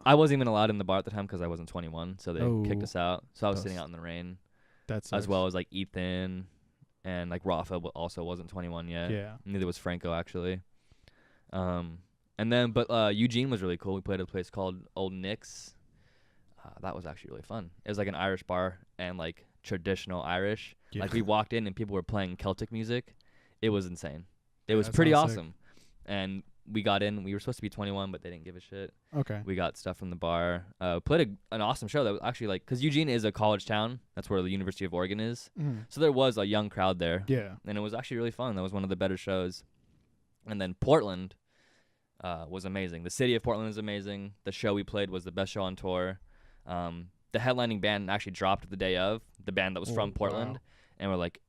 I wasn't even allowed in the bar at the time because I wasn't 21, so they kicked us out. So I was sitting out in the rain. That's as well as like Ethan and like Rafa also wasn't 21 yet. Yeah. Neither was Franco actually. And then Eugene was really cool. We played at a place called Old Nick's. That was actually really fun. It was like an Irish bar and like traditional Irish. Yeah. Like we walked in and people were playing Celtic music. It was insane. It was that pretty sounds awesome. And we got in. We were supposed to be 21, but they didn't give a shit. Okay. We got stuff from the bar. Played an awesome show that was actually like, because Eugene is a college town. That's where the University of Oregon is. Mm. So there was a young crowd there. Yeah. And it was actually really fun. That was one of the better shows. And then Portland was amazing. The city of Portland is amazing. The show we played was the best show on tour. The headlining band actually dropped the day of, the band that was from Portland. Wow. And we're like,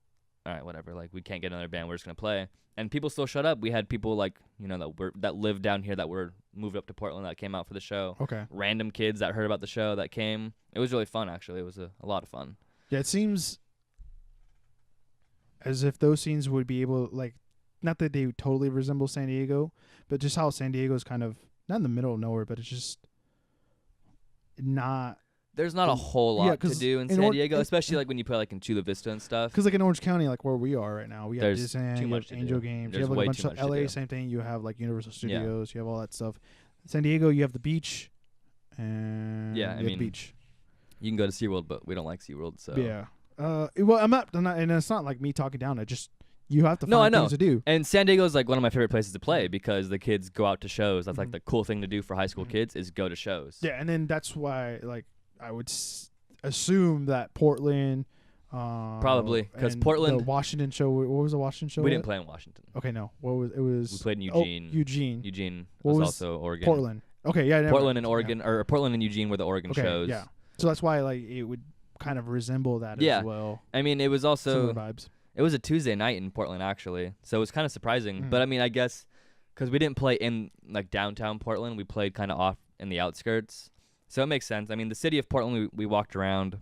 all right, whatever. Like, we can't get another band. We're just going to play. And people still showed up. We had people like, that lived down here that were moved up to Portland that came out for the show. Okay. Random kids that heard about the show that came. It was really fun, actually. It was a lot of fun. Yeah, it seems as if those scenes would be able, like, not that they totally resemble San Diego, but just how San Diego is kind of not in the middle of nowhere, but it's just not. There's not a whole lot to do in San Diego, especially like when you play like in Chula Vista and stuff. Because like in Orange County, like where we are right now, we have There's Disneyland, too you much have to Angel do. Games, There's you have like way a bunch too of much to LA, do. same thing. You have like Universal Studios, you have all that stuff. San Diego, you have the beach, and Yeah, I you have mean, the beach. You can go to SeaWorld, but we don't like SeaWorld, so. Yeah. Well, I'm not, and it's not like me talking down. You have to find I know. things to do. And San Diego is like one of my favorite places to play because the kids go out to shows. That's like the cool thing to do for high school kids is go to shows. Yeah, and then that's why like I would assume that Portland. Probably because and Portland. the Washington show. What was the Washington show? We didn't play in Washington. Okay, no. What was it? Was We played in Eugene. Eugene. Eugene What was was also Oregon. Portland. Okay, yeah. Never Portland mind. and Oregon, or Portland and Eugene were the Oregon Okay, shows. yeah. So that's why like it would kind of resemble that Yeah. as well. I mean, it was also Similar vibes. it was a Tuesday night in Portland actually, so it was kind of surprising. But I mean, I guess because we didn't play in like downtown Portland, we played kind of off in the outskirts, so it makes sense. I mean, the city of Portland, we walked around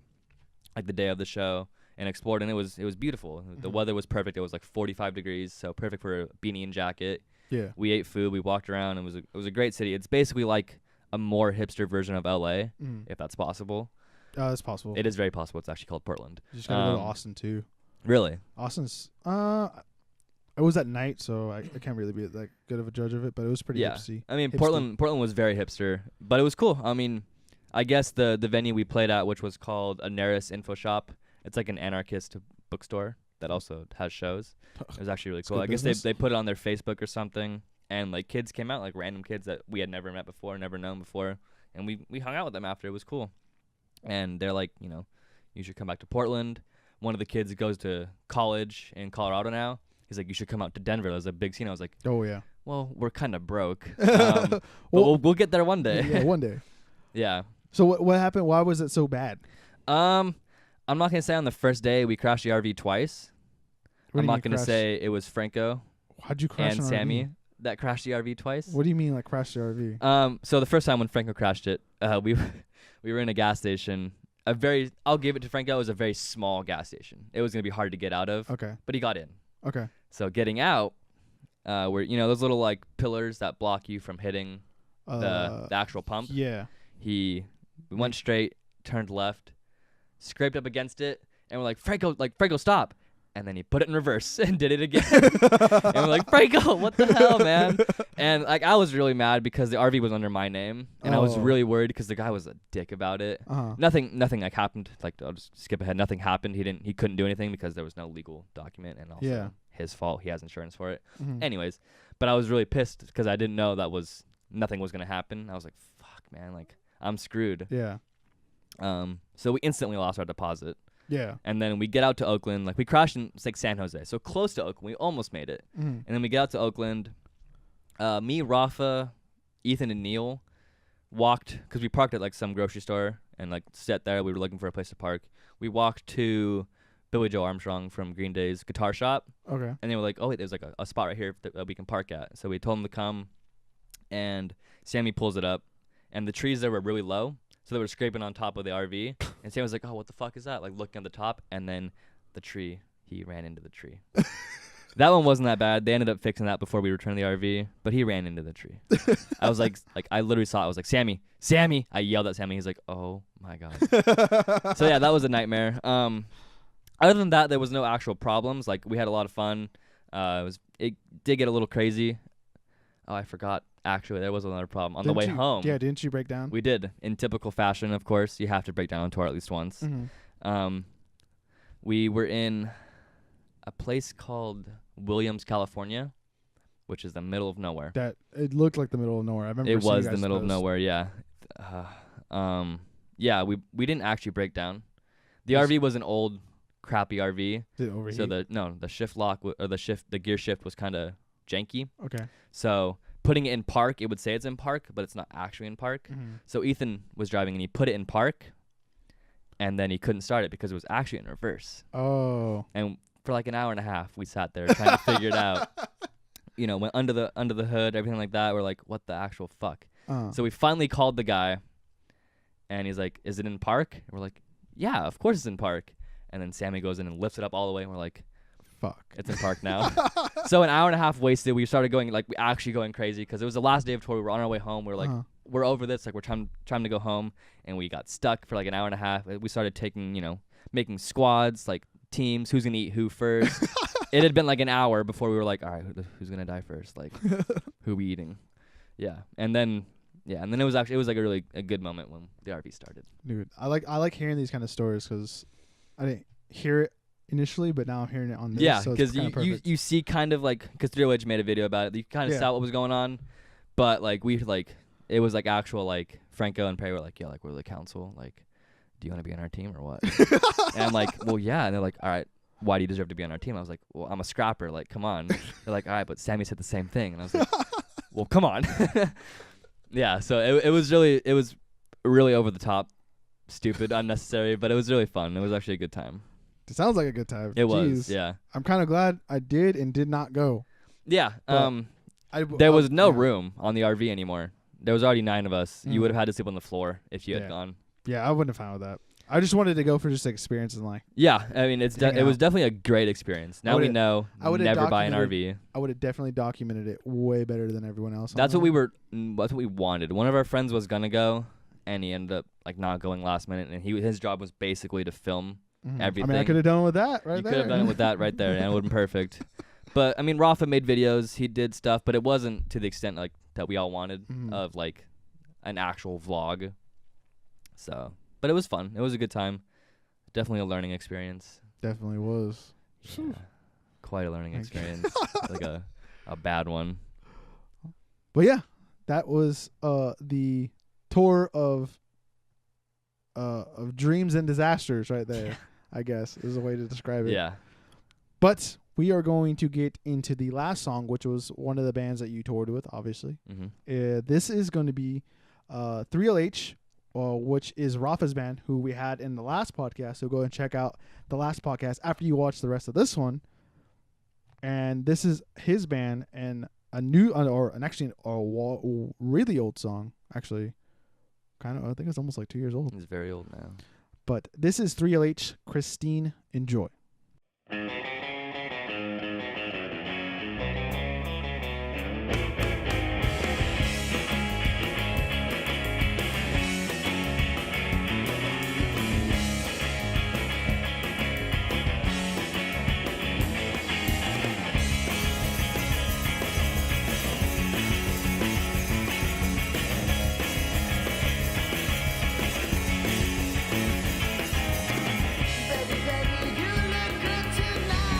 like the day of the show and explored, and it was beautiful. The weather was perfect. It was like 45 degrees, so perfect for a beanie and jacket. Yeah. We ate food. We walked around. It was a great city. It's basically like a more hipster version of LA, if that's possible. That's possible. It is very possible. It's actually called Portland. You just gotta go to Austin too. Really? Austin's. It was at night, so I can't really be that good of a judge of it, but it was pretty hipsy. I mean, Hipster. Portland was very hipster, but it was cool. I mean, I guess the venue we played at, which was called Anaris Info Shop, it's like an anarchist bookstore that also has shows. It was actually really cool. I guess they put it on their Facebook or something, and like kids came out, like random kids that we had never met before, never known before, and we hung out with them after. It was cool. And they're like, you should come back to Portland. One of the kids goes to college in Colorado now. He's like, you should come out to Denver. There's a big scene. I was like, oh yeah. Well, we're kind of broke, but we'll get there one day. Yeah, one day. Yeah. So what happened? Why was it so bad? I'm not gonna say on the first day we crashed the RV twice. I'm not gonna say it was Franco How'd you crash and an Sammy RV? that crashed the RV twice. What do you mean, like crash the RV? So the first time when Franco crashed it, we were in a gas station. I'll give it to Franco. It was a very small gas station. It was gonna be hard to get out of. Okay. But he got in. Okay. So getting out, where those little like pillars that block you from hitting the actual pump. Yeah. We went straight, turned left, scraped up against it, and we're like, Franco, stop. And then he put it in reverse and did it again. And we're like, Franco, what the hell, man? And like I was really mad because the RV was under my name, and I was really worried because the guy was a dick about it. Nothing like happened. Like I'll just skip ahead. Nothing happened. He couldn't do anything because there was no legal document, and also his fault. He has insurance for it. Anyways, but I was really pissed because I didn't know nothing was gonna happen. I was like, fuck, man, like I'm screwed. Yeah. So we instantly lost our deposit. Yeah. And then we get out to Oakland. Like, we crashed in like San Jose, so close to Oakland. We almost made it. Mhm. And then we get out to Oakland. Me, Rafa, Ethan, and Neil walked, because we parked at like some grocery store and like sat there. We were looking for a place to park. We walked to Billy Joe Armstrong from Green Day's guitar shop. Okay. And they were like, oh, wait, there's like a spot right here that we can park at. So we told them to come, and Sammy pulls it up. And the trees there were really low, so they were scraping on top of the RV. And Sammy was like, oh, what the fuck is that? Like, looking at the top, and then the tree, he ran into the tree. That one wasn't that bad. They ended up fixing that before we returned the RV, but he ran into the tree. I was like, I literally saw it. I was like, Sammy. I yelled at Sammy. He's like, oh my God. So yeah, that was a nightmare. Other than that, there was no actual problems. Like, we had a lot of fun. It did get a little crazy. Oh, I forgot. Actually, there was another problem. On the way home. Yeah, didn't you break down? We did. In typical fashion, of course. You have to break down on tour at least once. Mm-hmm. We were in a place called Williams, California, which is the middle of nowhere. That it looked like the middle of nowhere. I remember. It seeing was you the guys middle of post. nowhere. Yeah. Yeah. We didn't actually break down. The RV was an old, crappy RV. Did it overheat? So the shift lock or the gear shift was kind of janky. Okay. So putting it in park, it would say it's in park, but it's not actually in park. Mm-hmm. So Ethan was driving and he put it in park, and then he couldn't start it because it was actually in reverse. Oh. And for like an hour and a half, we sat there trying to figure it out. You know, went under the hood, everything like that. We're like, what the actual fuck? So we finally called the guy, and he's like, is it in park? And we're like, yeah, of course it's in park. And then Sammy goes in and lifts it up all the way, and we're like, fuck. it's in park now. So an hour and a half wasted. We started going, like, we actually going crazy because it was the last day of tour. We were on our way home. We were like, we're over this. Like, we're trying to go home. And we got stuck for like an hour and a half. We started making squads, like teams, who's going to eat who first. It had been like an hour before we were like, all right, who's going to die first? Like, who are we eating? Yeah. And then it was like a good moment when the RV started. Dude, I like hearing these kind of stories because I didn't hear it initially, but now I'm hearing it on this. Yeah, because you see kind of like, because 308 made a video about it. You kind of saw what was going on, but like it was like actual like Franco and Prey were like, yeah, like we're the council. Like, do you want to be on our team or what? And I'm like, well, yeah. And they're like, all right, why do you deserve to be on our team? I was like, well, I'm a scrapper. Like, come on. They're like, all right, but Sammy said the same thing. And I was like, well, come on. Yeah. So it was really over the top, stupid, unnecessary, but it was really fun. It was actually a good time. It sounds like a good time. It Jeez. was, yeah. I'm kind of glad I did and did not go. Yeah. But there was no room on the RV anymore. There was already 9 of us. You would have had to sleep on the floor if you had gone. Yeah, I wouldn't have found with that. I just wanted to go for just the experience and like. Yeah, I mean, it was definitely a great experience. Now we know never buy an RV. I would have definitely documented it way better than everyone else. That's what we wanted. One of our friends was gonna go, and he ended up like not going last minute, and his job was basically to film everything. I mean, I could have done it with that right there. You could have done it with that right there, and it would have been perfect. But I mean, Rafa made videos. He did stuff, but it wasn't to the extent like that we all wanted of like an actual vlog. So, but it was fun. It was a good time. Definitely a learning experience. Definitely was. Yeah, quite a learning experience. Like a bad one. But yeah, that was the tour of dreams and disasters right there. I guess is a way to describe it. Yeah. But we are going to get into the last song, which was one of the bands that you toured with, obviously. This is going to be 3LH, which is Rafa's band, who we had in the last podcast. So go and check out the last podcast after you watch the rest of this one. And this is his band and a new, really old song, actually. I think it's almost like 2 years old. It's very old now. But this is 3LH, Christine, enjoy. Baby, you look good tonight.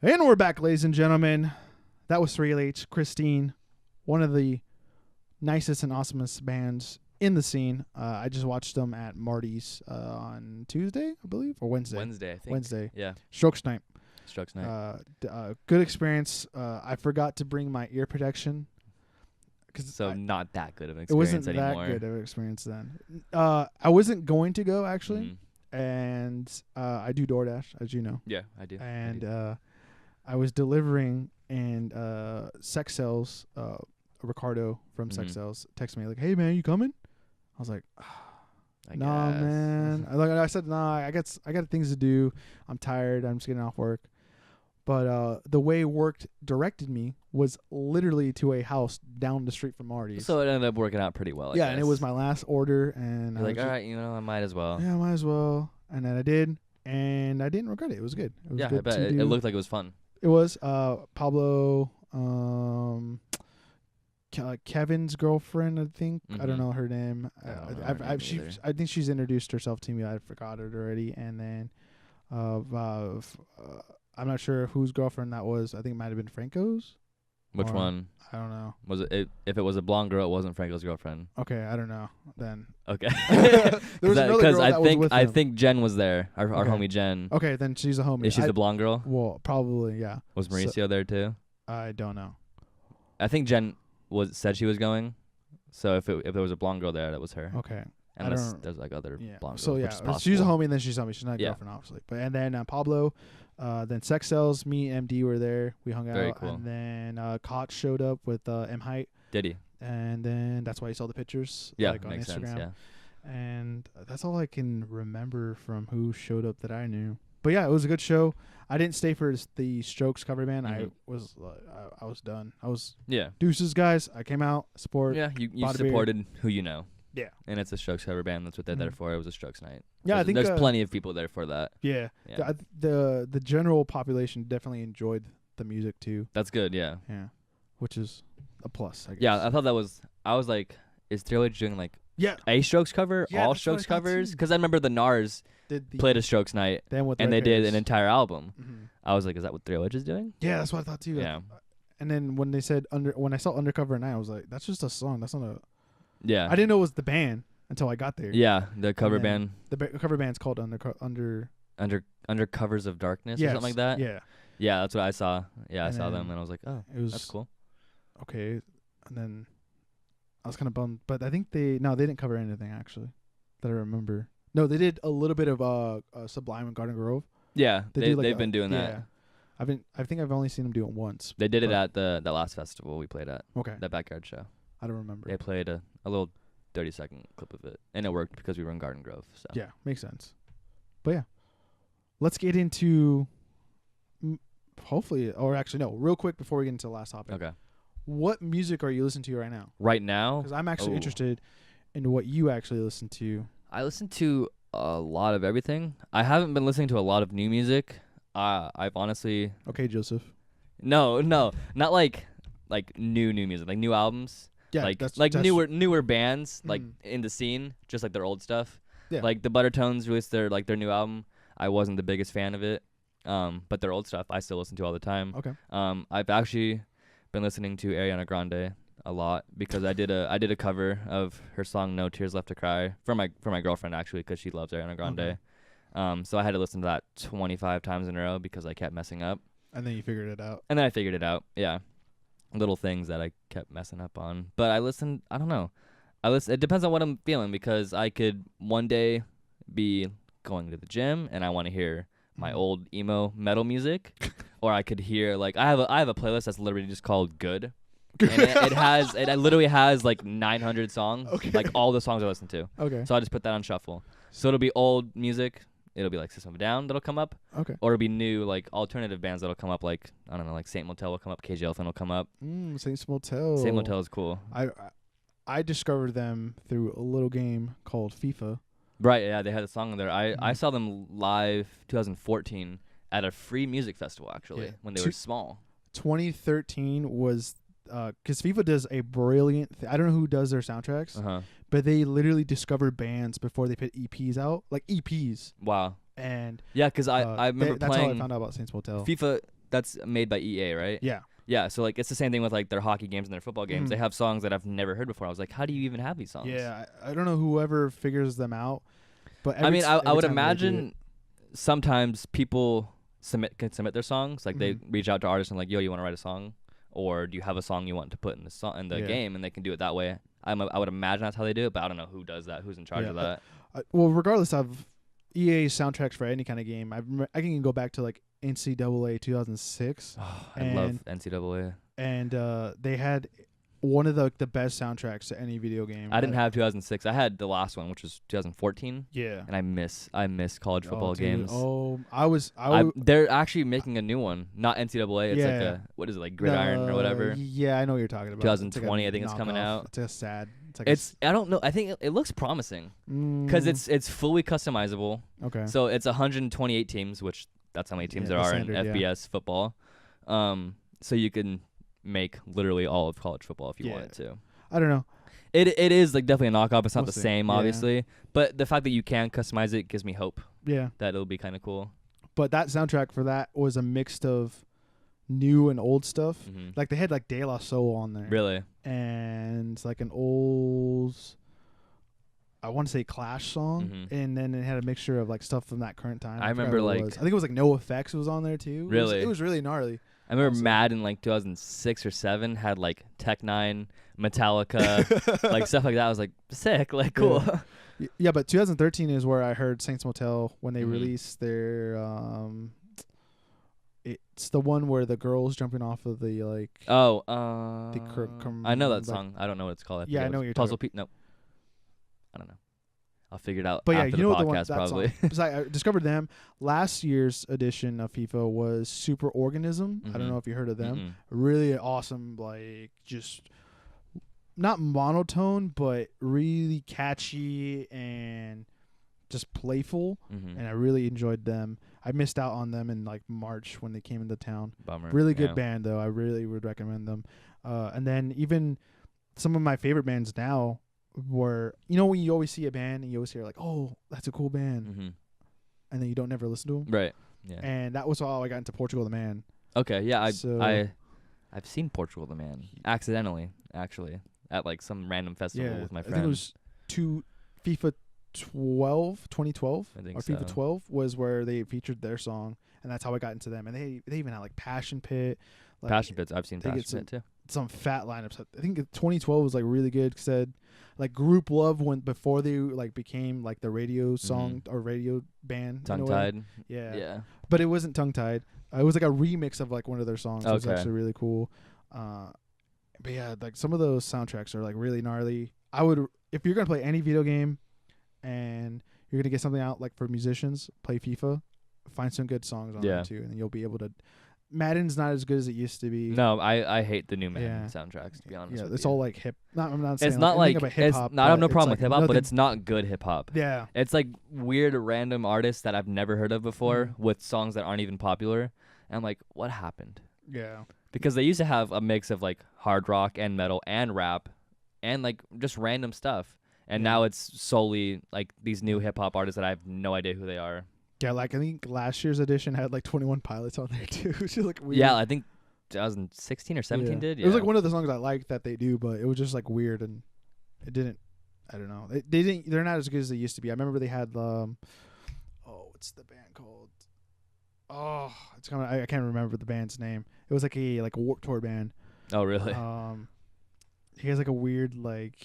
And we're back, ladies and gentlemen. That was 3LH, Christine, one of the nicest and awesomest bands in the scene. I just watched them at Marty's on Tuesday, I believe, or Wednesday. Wednesday, I think. Wednesday. Yeah. Strokes night. Strokes night. Good experience. I forgot to bring my ear protection. So not that good of an it wasn't experience anymore. that good of an experience then. I wasn't going to go, actually. And I do DoorDash, as you know. Yeah, I do. And I was delivering, and Sex Cells, Ricardo from Sex Cells, texted me like, "Hey man, you coming?" I was like, "Nah, man." I said, "Nah, I got things to do. I'm tired. I'm just getting off work." But the way work directed me was literally to a house down the street from Marty's. So it ended up working out pretty well. I guess. And it was my last order, and You're like, all right, I might as well. Yeah, I might as well. And then I did, and I didn't regret it. It was good. It was good I bet it looked like it was fun. It was Pablo, Kevin's girlfriend, I think. I don't know her name. I think she's introduced herself to me. I forgot it already. And then I'm not sure whose girlfriend that was. I think it might have been Franco's. Which one? I don't know. Was it? If it was a blonde girl, it wasn't Franco's girlfriend. Okay, I don't know. Then okay. There was another girl that was with I him. think Jen was there. Our homie Jen. Okay, then she's a homie. Is she the blonde girl? Well, probably, yeah. Was Mauricio there too? I don't know. I think Jen said she was going. So if there was a blonde girl there, that was her. Okay. Unless there's like other blonde girls. So yeah, she's a homie, and then she's a homie. She's not a girlfriend, obviously. But and then Pablo, then Sex Cells, me and MD were there. We hung Very out, cool. and then Koch showed up with M Height. Did he? And then that's why you saw the pictures. Yeah, like, on makes Instagram. sense. Yeah. And that's all I can remember from who showed up that I knew. But yeah, it was a good show. I didn't stay for the Strokes cover band. I was done. I was deuces, guys. I came out support. Yeah, you supported who you know. Yeah, and it's a Strokes cover band. That's what they're there for. It was a Strokes night. Yeah, I think there's plenty of people there for that. Yeah. The general population definitely enjoyed the music too. That's good. Yeah, which is a plus, I guess. Yeah, I thought that was. I was like, is 3LH doing like a Strokes cover, all Strokes covers? Because I remember the NARS played a Strokes night, and they did an entire album. I was like, is that what 3LH is doing? Yeah, that's what I thought too. Yeah. And then when they said when I saw Undercover Night, I was like, that's just a song. That's not a. Yeah. I didn't know it was the band until I got there. Yeah, the cover band. The cover band's called Under Covers of Darkness or something like that. Yeah. Yeah, that's what I saw. Yeah, I saw them and I was like, oh, that's cool. Okay, and then I was kind of bummed, but I think they didn't cover anything actually that I remember. No, they did a little bit of Sublime and Garden Grove. Yeah, they've been doing that. I think I've only seen them do it once. They did it at that last festival we played at. Okay. That backyard show. I don't remember. They played a little 30-second clip of it, and it worked because we were in Garden Grove. So. Yeah, makes sense. But yeah, let's get into real quick before we get into the last topic. Okay. What music are you listening to right now? Right now? Because I'm actually interested in what you actually listen to. I listen to a lot of everything. I haven't been listening to a lot of new music. I've honestly... Okay, Joseph. No, not like new music, like new albums. Yeah, that's newer bands like in the scene, just like their old stuff. Yeah. Like the Buttertones released their new album. I wasn't the biggest fan of it, but their old stuff I still listen to all the time. Okay. I've actually been listening to Ariana Grande a lot because I did a cover of her song "No Tears Left to Cry" for my girlfriend actually because she loves Ariana Grande. Okay. So I had to listen to that 25 times in a row because I kept messing up. And then you figured it out. And then I figured it out. Yeah. Little things that I kept messing up on. But I don't know. It depends on what I'm feeling because I could one day be going to the gym and I want to hear my old emo metal music, or I could hear like I have a playlist that's literally just called Good. And it literally has like 900 songs, like all the songs I listen to. Okay. So I just put that on shuffle. So it'll be old music. It'll be like System of a Down that'll come up. Okay. Or it'll be new like alternative bands that'll come up, like I don't know, like Saint Motel will come up, KJ Elephant will come up. Saint Motel. Saint Motel is cool. I discovered them through a little game called FIFA. Right, yeah, they had a song on there. I saw them live 2014 at a free music festival actually when they were small. 2013 was because FIFA does a brilliant I don't know who does their soundtracks, but they literally discovered bands before they put EPs out, like EPs. Wow. And yeah, because I remember that's playing. how I found out about Saints Motel. FIFA that's made by EA, right? Yeah. Yeah, so like it's the same thing with like their hockey games and their football games. Mhm. They have songs that I've never heard before. I was like, how do you even have these songs? Yeah, I don't know whoever figures them out, but I mean, I every would time they do imagine sometimes people can submit their songs. Like they Mhm. reach out to artists and like, yo, you want to write a song, or do you have a song you want to put in the Yeah. game, and they can do it that way. I would imagine that's how they do it, but I don't know who does that, who's in charge Yeah. of that. well, regardless of EA soundtracks for any kind of game, I can go back to like NCAA 2006, I love NCAA. and they had one of the best soundtracks to any video game. I didn't have 2006. I had the last one, which was 2014, Yeah. and I miss college football dude. games. Oh, They're actually making a new one, not NCAA. It's like Yeah. what is it, like Gridiron or whatever? Yeah, I know what you're talking about. 2020, I think it's coming knockoff. out. It's just sad. It's like I don't know. I think it looks promising because it's fully customizable. okay. So it's 128 teams, which that's how many teams Yeah, there the are standard, in FBS football. So you can make literally all of college football if you Yeah. wanted to. I don't know. It is like definitely a knockoff. It's not We'll the see. same, Yeah. obviously, but the fact that you can customize it gives me hope Yeah, that it'll be kind of cool. but that soundtrack for that was a mix of new and old stuff. Hmm. Like they had like De La Soul on there, Really? and like an old, I want to say Clash song, Mhm. and then it had a mixture of like stuff from that current time. I forgot remember, what it like- was. I think it was like No Effects was on there too. Really? it was really gnarly. I remember Awesome. Madden like 2006 or 7 had like Tech 9, Metallica, like stuff like that. I was like, sick, like cool. Yeah, but 2013 is where I heard Saints Motel when they Mhm. released their. It's the one where the girl's jumping off of the like. Oh, I know that like- song. I don't know what it's called. Yeah, I forget know what what you're Puzzle Piece. No, I don't know. I'll figure it out But yeah, after you the know the one podcast that probably. song. Besides, I discovered them. Last year's edition of FIFA was Super Organism. I Mhm. don't know if you heard of them. Mm-mm. Really awesome, like just not monotone, but really catchy and just playful. Mhm. And I really enjoyed them. I missed out on them in like March when they came into town. Bummer. Really good yeah. band though. I really would recommend them. And then even some of my favorite bands now were, you know, when you always see a band and you always hear like, oh, that's a cool band, Mhm. and then you don't never listen to them. Right. Yeah. And that was how I got into Portugal the Man. Okay. Yeah. So- I've seen Portugal the Man accidentally, actually, at like some random festival with my I friend. think it was FIFA 2012 I think or FIFA so. 12 was where they featured their song, and that's how I got into them. And they even had like Passion Pit, like Passion Pits. I've seen they get Passion Pit too. some fat lineups. I think 2012 was like really good. Said like Group Love went before they like became like the radio song or radio band. in a Tongue way. Tied. Yeah. Yeah. But it wasn't Tongue Tied. It was like a remix of like one of their songs. It was Okay. actually really cool. But yeah, like some of those soundtracks are like really gnarly. I would, if you're gonna play any video game, and you're gonna get something out like for musicians, play FIFA. Find some good songs on Yeah. there too, and then you'll be able to. Madden's not as good as it used to be. No, I hate the new Madden Yeah. soundtracks. To be honest, Yeah, with it's you. all like hip. I'm not saying It's not like anything about it's. hip-hop, I have no but problem it's with hip like hop, but nothing- it's not good hip hop. Yeah, It's like weird random artists that I've never heard of before Mhm. with songs that aren't even popular. And I'm like, what happened? yeah, Because they used to have a mix of like hard rock and metal and rap and like just random stuff. And Yeah. now it's solely like these new hip hop artists that I have no idea who they are. yeah. Like I think last year's edition had like 21 Pilots on there too, which is like weird. Yeah, I think 2016 or 17 did. Yeah. It was like one of the songs I liked that they do, but it was just like weird and it didn't. I don't know. They didn't. They're not as good as they used to be. I remember they had what's the band called? Oh, it's coming. I can't remember the band's name. It was like a Warped Tour band. Oh, really? He has like a weird like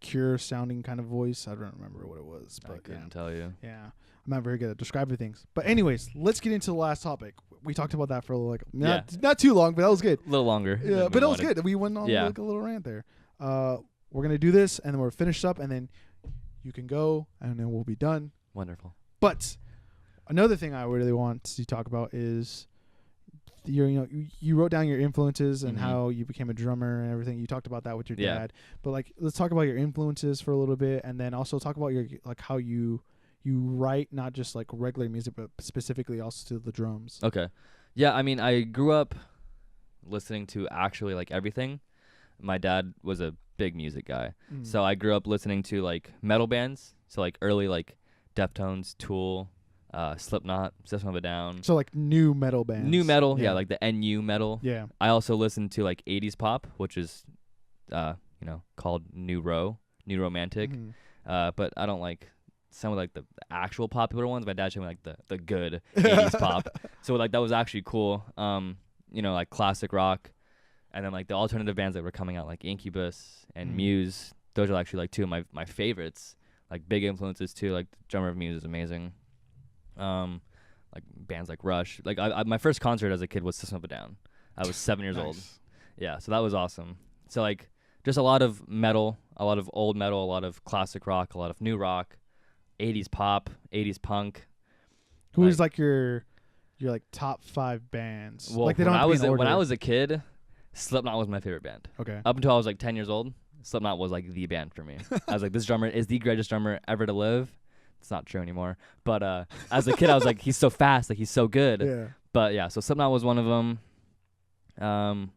Cure sounding kind of voice. I don't remember what it was, I but couldn't tell you. yeah, I'm not very good at describing things. But anyways, let's get into the last topic. We talked about that for like not too long, but that was good. A little longer. Yeah, than but we it was wanted. good. We went on Yeah. like a little rant there. We're gonna do this, and then we're finished up, and then you can go, and then we'll be done. Wonderful. But another thing I really want to talk about is you wrote down your influences and Mhm. how you became a drummer and everything. You talked about that with your Yeah. dad. But like, let's talk about your influences for a little bit, and then also talk about your like how you write not just like regular music, but specifically also to the drums. Okay. Yeah, I mean, I grew up listening to actually like everything. My dad was a big music guy. So I grew up listening to like metal bands. So like early like Deftones, Tool, Slipknot, System of a Down. So like new metal bands. New metal, yeah, like the NU metal. Yeah. I also listen to like 80s pop, which is, called New Romantic. Mhm. But I don't like some of like the actual popular ones. My dad showed me like the good 80s pop. So like that was actually cool. Like classic rock, and then like the alternative bands that were coming out, like Incubus and Muse. Those are actually like two of my favorites. Like big influences too. Like the drummer of Muse is amazing. Like bands like Rush. Like I my first concert as a kid was System of a Down. I was 7 years old. Yeah, so that was awesome. So like just a lot of metal, a lot of old metal, a lot of classic rock, a lot of new rock, 80s pop, 80s punk. Who's like your like top 5 bands? Well, like they don't when have to be in when I order. was a kid, Slipknot was my favorite band. Okay. Up until I was like 10 years old, Slipknot was like the band for me. I was like, this drummer is the greatest drummer ever to live. It's not true anymore. But as a kid, I was like, he's so fast, like he's so good. Yeah. But yeah, so Slipknot was one of them.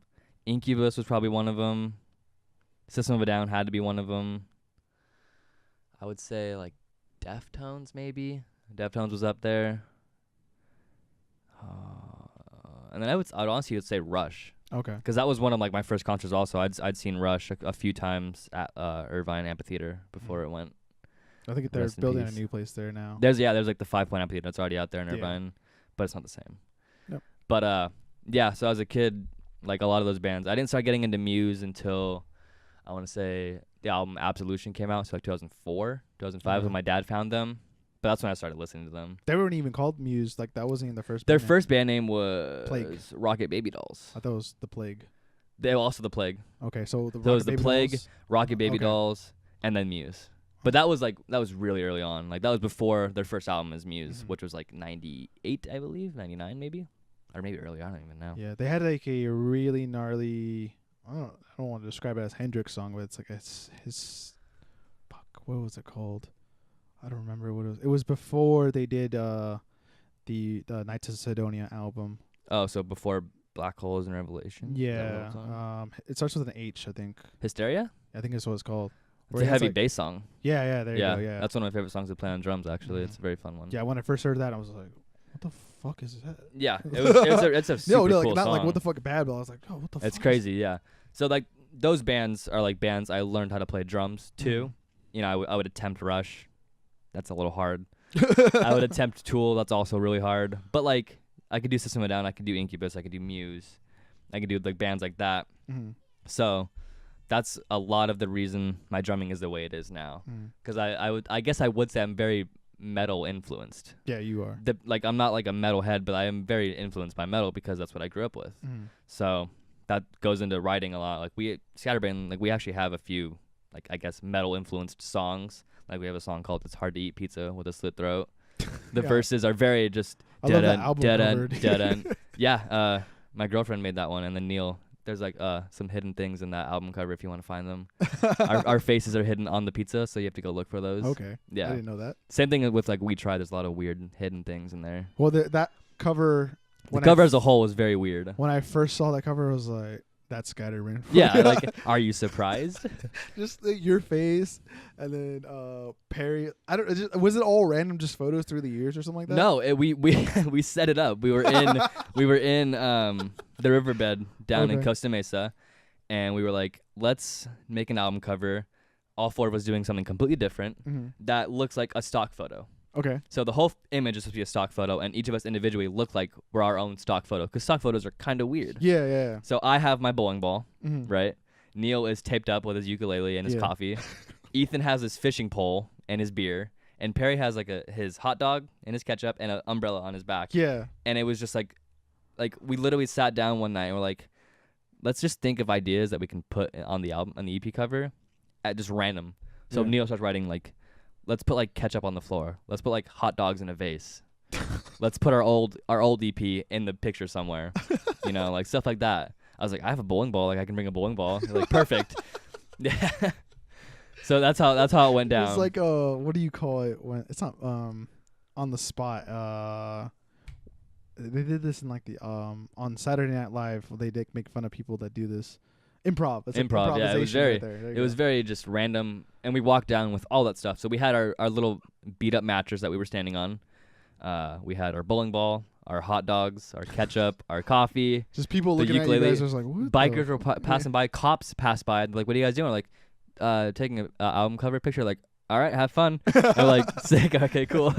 Incubus was probably one of them. System of a Down had to be one of them. I would say like Deftones maybe. Deftones was up there. And then I'd honestly would say Rush. Okay. Because that was one of like my first concerts also. I'd seen Rush a few times at Irvine Amphitheater before it went. I think they're Rest in building a peace. new place there now. There's like the 5 Point Amphitheater that's already out there in Yeah. Irvine, but it's not the same. Yep. But yeah, so as a kid, like a lot of those bands, I didn't start getting into Muse until I want to say the album Absolution came out, so like 2004, 2005 when my dad found them. But that's when I started listening to them. They weren't even called Muse. Like that wasn't even the first. Their band name. first band name was Plague. Rocket Baby Dolls. I thought it was the Plague. They were also the Plague. Okay, so the So it was Rocket the Baby Plague, Dolls. Rocket Baby Okay. Dolls, and then Muse. But that was really early on. Like that was before their first album is Muse, which was like 98, I believe, 99 maybe, or maybe earlier. I don't even know. Yeah, they had like a really gnarly. I don't want to describe it as Hendrix song, but it's like his. Fuck, what was it called? I don't remember what it was. It was before they did the Knights of Sidonia album. Oh, so before Black Holes and Revelation? Is that what Yeah, it's on? it starts with an H, I think. Hysteria? I think that's what it's called. It's Where a he has, heavy like- bass song. Yeah, there you go. Yeah, That's one of my favorite songs to play on drums, actually. Mhm. It's a very fun one. yeah. When I first heard that, I was like, "What the fuck is that?" Yeah, it's a super No, like cool not song. like what the fuck bad, but I was like, "Oh, what the fuck?" It's crazy, yeah. So like those bands are like bands I learned how to play drums to. Mhm. You know, I would attempt Rush. That's a little hard. I would attempt Tool. That's also really hard. But like I could do System of a Down. I could do Incubus. I could do Muse. I could do like bands like that. Mhm. So that's a lot of the reason my drumming is the way it is now. Mhm. Because I guess I would say I'm very metal influenced. Yeah, you are. Like I'm not like a metal head, but I am very influenced by metal because that's what I grew up with. Mhm. So that goes into writing a lot. Like Scatterbrain, like we actually have a few, like I guess metal influenced songs. Like we have a song called "It's Hard to Eat Pizza with a Slit Throat." The Yeah. verses are very just I love dead that end, album dead cover, end, dude. dead end. Yeah, my girlfriend made that one, and then Neil. There's like some hidden things in that album cover if you want to find them. our faces are hidden on the pizza, so you have to go look for those. Okay. I Yeah. didn't know that. Same thing with like We Try. There's a lot of weird hidden things in there. Well, that cover. The cover as a whole was very weird. When I first saw that cover, I was like, "That's Scatterbrain." Yeah, like, are you surprised? Just your face, and then Perry. I don't. Was it all random, just photos through the years or something like that? No, we set it up. We were in the riverbed down in Okay. Costa Mesa, and we were like, let's make an album cover. All 4 of us doing something completely different Mhm. that looks like a stock photo. Okay. So the whole image is supposed to be a stock photo, and each of us individually look like we're our own stock photo because stock photos are kind of weird. Yeah. So I have my bowling ball, Mhm. right? Neil is taped up with his ukulele and his Yeah. coffee. Ethan has his fishing pole and his beer, and Perry has like his hot dog and his ketchup and an umbrella on his back. Yeah. And it was just like we literally sat down one night and we're like, let's just think of ideas that we can put on the album, on the EP cover, at just random. So Yeah. Neil starts writing like, let's put like ketchup on the floor. Let's put like hot dogs in a vase. Let's put our old EP in the picture somewhere. You know, like stuff like that. I was like, I have a bowling ball. Like I can bring a bowling ball. They're like, perfect. Yeah. So that's how it went down. It's like what do you call it when it's not on the spot? They did this in like the on Saturday Night Live. They did make fun of people that do this. Improv. It's like Improv, yeah. It was improvisation very, right there. There you it was go. very just random, and we walked down with all that stuff. So we had our little beat up mattress that we were standing on. We had our bowling ball, our hot dogs, our ketchup, our coffee. Just people The looking at you ukulele. guys, just like, what Bikers the? were passing by. Cops passed by. Like, what are you guys doing? We're like, taking an album cover picture. Like, all right, have fun. We're like, sick. Okay, cool.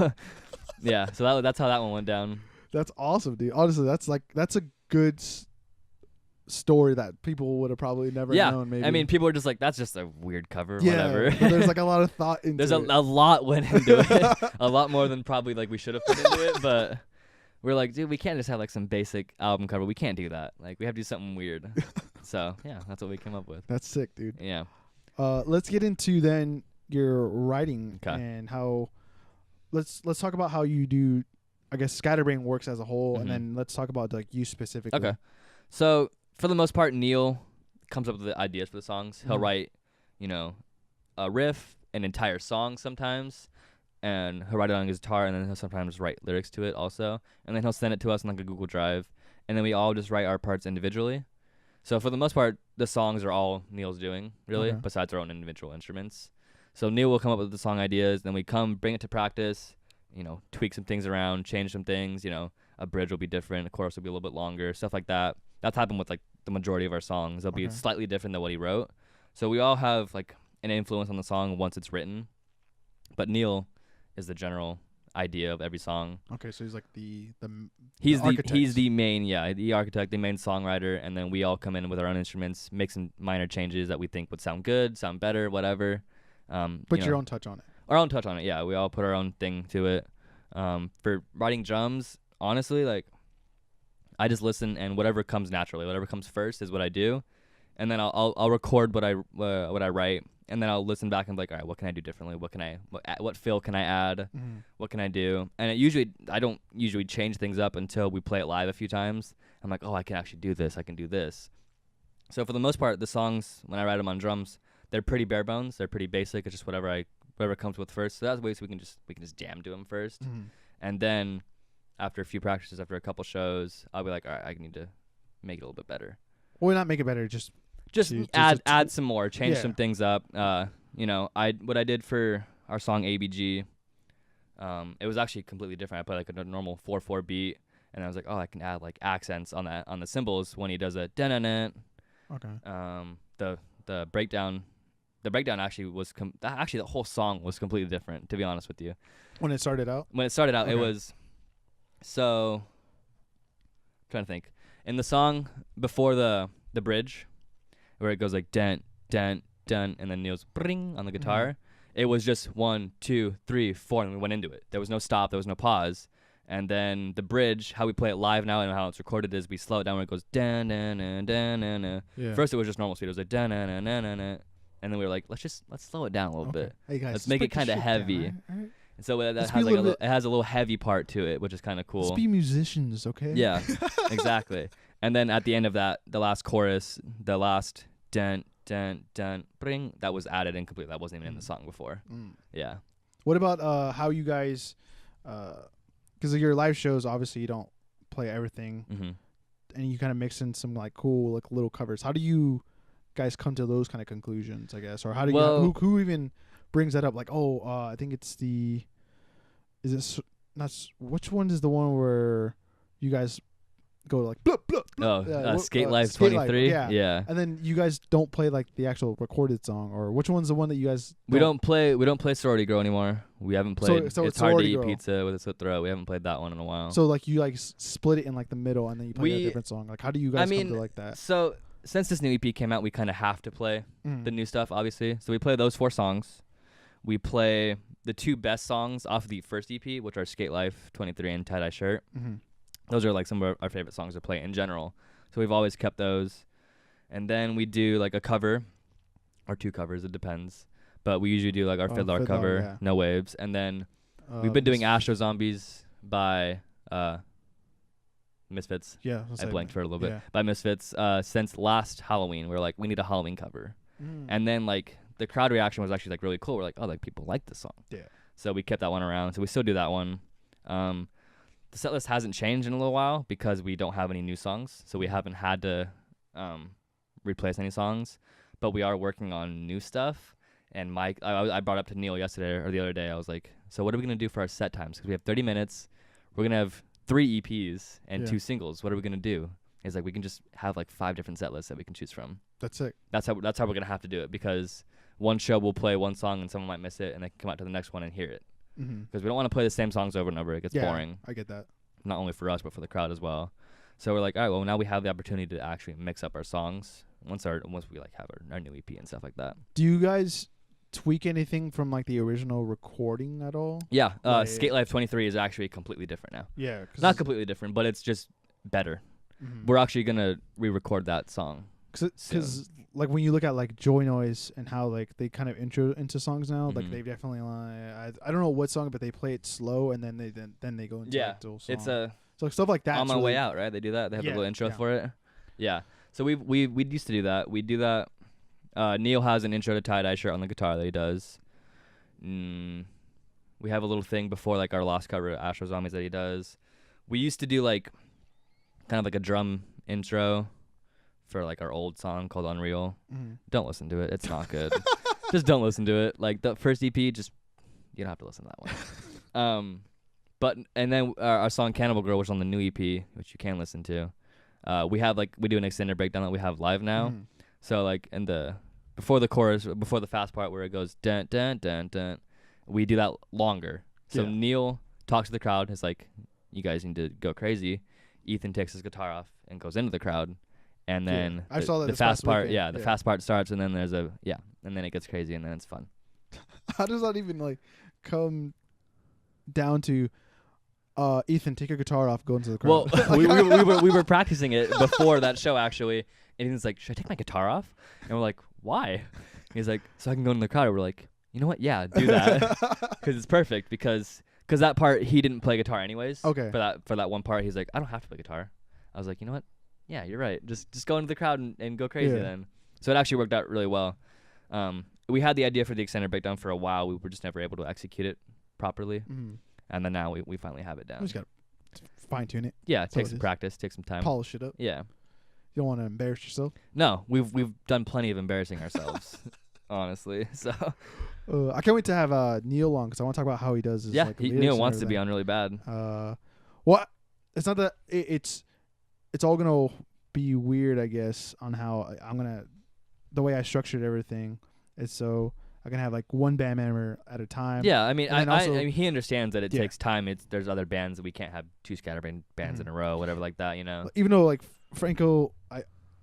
Yeah. So that's how that one went down. That's awesome, dude. Honestly, that's a good story that people would have probably never known. Maybe. I mean, people are just like, that's just a weird cover. yeah, Whatever. but there's like a lot of thought into There's it. a lot went into it. A lot more than probably like we should have put into it. But we're like, dude, we can't just have like some basic album cover. We can't do that. Like, we have to do something weird. So yeah, that's what we came up with. That's sick, dude. Yeah. Let's get into then your writing 'Kay. and how. Let's talk about how you do. I guess Scatterbrain works as a whole, and Mhm. then let's talk about like you specifically. Okay. So for the most part, Neil comes up with the ideas for the songs. He'll Mhm. write, a riff, an entire song sometimes, and he'll write it on his guitar, and then he'll sometimes write lyrics to it also, and then he'll send it to us on like a Google Drive, and then we all just write our parts individually. So for the most part, the songs are all Neil's doing, really, Okay. besides our own individual instruments. So Neil will come up with the song ideas, then we bring it to practice, tweak some things around, change some things, a bridge will be different, a chorus will be a little bit longer, stuff like that. That's happened with like the majority of our songs. They'll be Okay. slightly different than what he wrote. So we all have like an influence on the song once it's written. But Neil is the general idea of every song. Okay, so he's like the He's architect. the main, the architect, the main songwriter, and then we all come in with our own instruments, make some minor changes that we think would sound good, sound better, whatever. Put your own touch on it. Our own touch on it, yeah. We all put our own thing to it. For writing drums, honestly, like, I just listen, and whatever comes naturally, whatever comes first is what I do, and then I'll record what I write, and then I'll listen back and be like, all right, what can I do differently? What fill can I add? Mhm. What can I do? And I don't usually change things up until we play it live a few times. I'm like, oh, I can actually do this. I can do this. So for the most part, the songs, when I write them on drums, they're pretty bare bones. They're pretty basic. It's just whatever comes with first. So that's ways we can just jam to them first, Mhm. and then after a few practices, after a couple shows, I'll be like, all right, I need to make it a little bit better. Well, not make it better. Just Add some more, change Yeah. some things up. What I did for our song ABG, it was actually completely different. I played like a normal 4/4 beat, and I was like, oh, I can add like accents on the cymbals when he does a da-na-na. okay. The breakdown actually was the whole song was completely different, to be honest with you. When it started out. When it started out, it Okay. was I'm trying to think. In the song before the bridge, where it goes like dun dun dun, and then Neil's bring on the guitar, it was just 1, 2, 3, 4, and we went into it. There was no stop, there was no pause. And then the bridge, how we play it live now and how it's recorded is we slow it down where it goes dun dun dun dun dun dun. Yeah. First it was just normal speed. It was like dun dun dun dun dun dun. And then we were like, let's slow it down a little Okay. bit. Hey guys, Let's make it break this kinda shit down, heavy. all right? And so that Let's has be a like little it has a little heavy part to it, which is kind of cool. Let's be musicians, okay? Yeah, exactly. And then at the end of that, the last chorus, the last dun dun dun bring, that was added in completely. That wasn't even in the song before. Mm. Yeah. What about how you guys? Because your live shows, obviously you don't play everything, Mhm. and you kind of mix in some like cool like little covers. How do you guys come to those kind of conclusions? I guess, or how do you? Who even brings that up? Like, I think it's the. Is it which one is the one where you guys go like blah, blah, blah, Oh, Skate Life Skate Life, 23. yeah. Yeah. And then you guys don't play like the actual recorded song, or which one's the one that you guys? We don't play Sorority Girl anymore. We haven't played. So it's it's hard to Sorority eat Girl. pizza with a slit throat. We haven't played that one in a while. So like you like split it in like the middle, and then you play a different song. Like how do you guys come to like that? So since this new EP came out, we kind of have to play Mm. the new stuff, obviously. So we play those 4 songs. We play the 2 best songs off the first EP, which are Skate Life 23 and Tie Dye Shirt. Mhm. Those are like some of our favorite songs to play in general. So we've always kept those. And then we do like a cover or 2 covers, it depends. But we usually do like our Fiddler Fiddler, cover, yeah. No Waves. And then we've been doing Astro Zombies by Misfits. Yeah, I blanked for a little bit. yeah. By Misfits since last Halloween. We're like, we need a Halloween cover. Mm. And then like the crowd reaction was actually like really cool. We're like, oh, like people like this song. Yeah. So we kept that one around. So we still do that one. The set list hasn't changed in a little while because we don't have any new songs. So we haven't had to replace any songs. But we are working on new stuff. And Mike, I brought up to Neil yesterday or the other day. I was like, so what are we going to do for our set times? Because we have 30 minutes. we're gonna have 3 EPs and Yeah. 2 singles. What are we gonna do? He's like, we can just have like 5 different set lists that we can choose from. That's sick. That's how we're gonna have to do it, because one show will play one song and someone might miss it and they can come out to the next one and hear it. Mm-hmm. Because we don't want to play the same songs over and over. It gets boring. I get that. Not only for us but for the crowd as well. So we're like, all right, well now we have the opportunity to actually mix up our songs once we like have our new EP and stuff like that. Do you guys tweak anything from like the original recording at all? Yeah, Like- Skate Life 23 is actually completely different now. Yeah, Not completely different, but it's just better. Mhm. We're actually gonna re-record that song. Because like when you look at like Joynoise and how like they kind of intro into songs now, like Mhm. they've definitely I don't know what song, but they play it slow and then they go into Yeah, like, the whole song. It's so stuff like that. On My Way Out, right? They do that. They have a Yeah, little intro yeah. for it. Yeah. So we used to do that. We do that. Neil has an intro to Tie-Dye shirt on the guitar that he does. We have a little thing before like our last cover, Astro Zombies, that he does. We used to do like kind of like a drum intro for like our old song called Unreal. Mhm. Don't listen to it. It's not good. Just don't listen to it. Like the first EP, just you don't have to listen to that one. But and then our song Cannibal Girl, which is on the new EP, which you can listen to. We do an extended breakdown that we have live now. Mhm. So like in the before the chorus, before the fast part where it goes dun dun dun dun, we do that longer. So Yeah. Neil talks to the crowd. He's like, "You guys need to go crazy." Ethan takes his guitar off and goes into the crowd, and then I saw that the this fast past part. weekend. Yeah, the Yeah. fast part starts, and then there's and then it gets crazy, and then it's fun. How does that even like come down to Ethan, take your guitar off, go into the Well, crowd? we were practicing it before that show actually, and Ethan's like, "Should I take my guitar off?" And we're like, "Why?" He's like, "So I can go in the crowd." And we're like, "You know what? Yeah, do that." Because it's perfect because that part he didn't play guitar anyways. Okay. For that one part, he's like, I don't have to play guitar. I was like, you know what? Yeah, you're right. Just go into the crowd and go crazy Yeah. then. So it actually worked out really well. We had the idea for the extended breakdown for a while. We were just never able to execute it properly, Mhm. and then now we finally have it You down. just gotta fine tune it, Yeah, so take it some is. practice, take some time. polish it up. Yeah. You don't want to embarrass yourself. No, we've done plenty of embarrassing ourselves, honestly. So I can't wait to have Neil on because I want to talk about how he does his yeah, like, lyrics Neil and wants to be everything. on really bad. Well, it's not that it's all gonna be weird, I guess, on how the way I structured everything is so I can have like one band member at a time. Yeah, I mean, and then also- I mean, he understands that it Yeah. takes time. There's other bands that we can't have 2 scatterbrain bands Mhm. in a row, whatever like that, you know. Even though like Franco,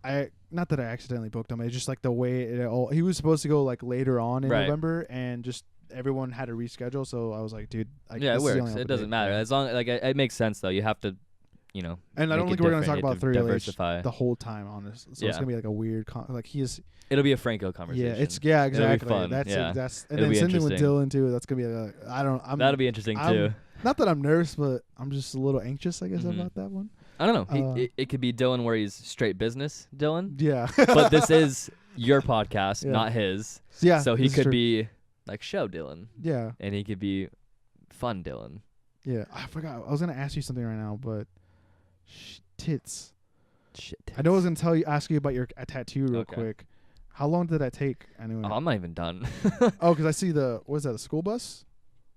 I not that I accidentally booked him. It's just like the way it all. He was supposed to go like later on in Right. November, and just everyone had to reschedule. So I was like, dude, Yeah, it works. It doesn't matter as long like it makes sense though. You have to, you know. And I don't make it think we're gonna different. talk You have about to Three diversify. the whole time, honestly. So it's Yeah. gonna be like a weird like he is. It'll be a Franco conversation. Yeah, it's It'll be exactly. fun, That's yeah. that's and It'll then be something with interesting. Dylan too. That's gonna be That'll be interesting too. not that I'm nervous, but I'm just a little anxious, I guess, Mhm. about that one. I don't know. Uh, It could be Dylan where he's straight business, Dylan. Yeah, But this is your podcast, Yeah. not his. yeah. So he this is could true. be like show Dylan, Yeah, and he could be fun Dylan. yeah. I forgot. I was gonna ask you something right now, but tits. Shit. I know I was gonna ask you about your tattoo real Okay. quick. How long did that take? Anyway. Oh, I'm not even done. Oh, because I see what is that? A school bus?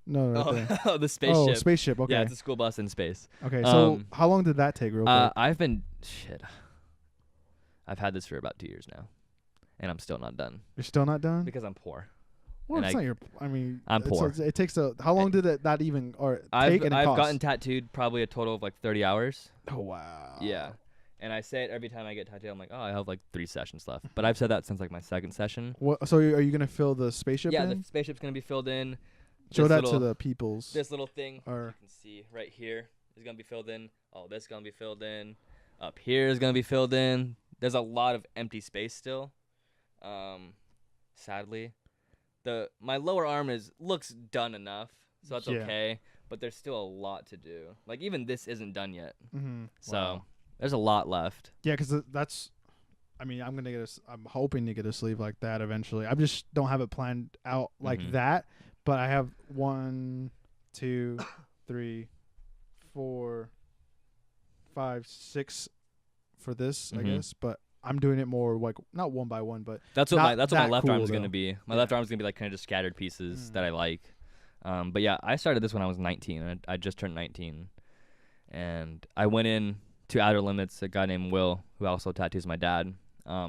No, right there. Oh, the spaceship. Oh, spaceship. Okay. Yeah, it's a school bus in space. Okay. So Um, how long did that take, real quick? I've had this for about 2 years now, and I'm still not done You're still not done. because I'm poor. Well, and it's I- not your. I mean, I'm poor. It takes how long did that even take I've and it cost? gotten tattooed probably a total of like 30 hours. Oh wow. Yeah. And I say it every time I get tattooed. I'm like, oh, I have like 3 sessions left. But I've said that since like my 2nd session. What? So are you gonna fill the spaceship Yeah, in? the spaceship's gonna be filled in. Show This that little- to the peoples. This little thing Or you can see right here is gonna be filled in. Oh, this is gonna be filled in. Up here is gonna be filled in. There's a lot of empty space still. Sadly, my lower arm looks done enough, so that's Yeah. okay. But there's still a lot to do. Like even this isn't done yet, mm-hmm. so there's a lot left. Yeah, because that's. I mean, I'm hoping to get a sleeve like that eventually. I just don't have it planned out like Mhm. that. But I have 1, 2, 3, 4, 5, 6 for this, I Mhm. guess. But I'm doing it more like not one by one, but That's what Not my that left cool, arm's gonna though. be. My Yeah. left arm's gonna be like kind of just scattered pieces Mm. that I like. But yeah, I started this when I was 19. I just turned 19, and I went in to Outer Limits, a guy named Will, who also tattoos my dad. I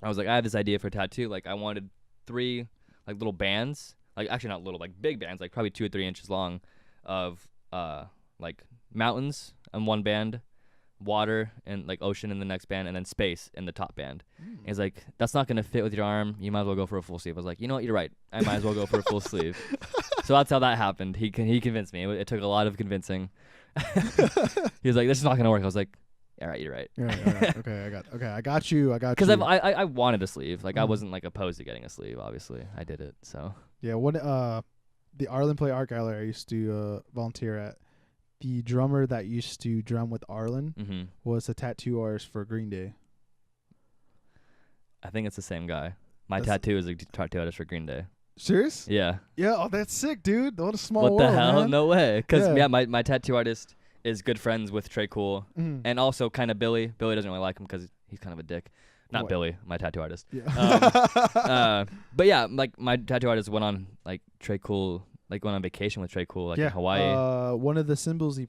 was like, I have this idea for a tattoo. Like, I wanted 3 like little bands, like actually not little, like big bands, like probably 2 or 3 inches long, of like mountains in one band, water and like ocean in the next band, and then space in the top band. And he's like, that's not gonna fit with your arm. You might as well go for a full sleeve. I was like, you know what? You're right. I might as well go for a full sleeve. So that's how that happened. He convinced me. It took a lot of convincing. He was like, this is not gonna work. I was like, all right, you're right. All right. Okay, I got you. Because I wanted a sleeve. Like I wasn't like opposed to getting a sleeve. Obviously, I did it. So yeah. What the Arlen Play Art Gallery I used to volunteer at. The drummer that used to drum with Arlen was a tattoo artist for Green Day. I think it's the same guy. My tattoo is a tattoo artist for Green Day. Serious? Yeah. Yeah. Oh, that's sick, dude. What a small what world, the hell? man. No way. Because my tattoo artist is good friends with Trey Cool and also kind of Billy. Billy doesn't really like him because he's kind of a dick. Not What? Billy, my tattoo artist. Yeah. But yeah, like my tattoo artist went on like Trey Cool. Like went on vacation with Trey Cool, like in Hawaii. One of the cymbals a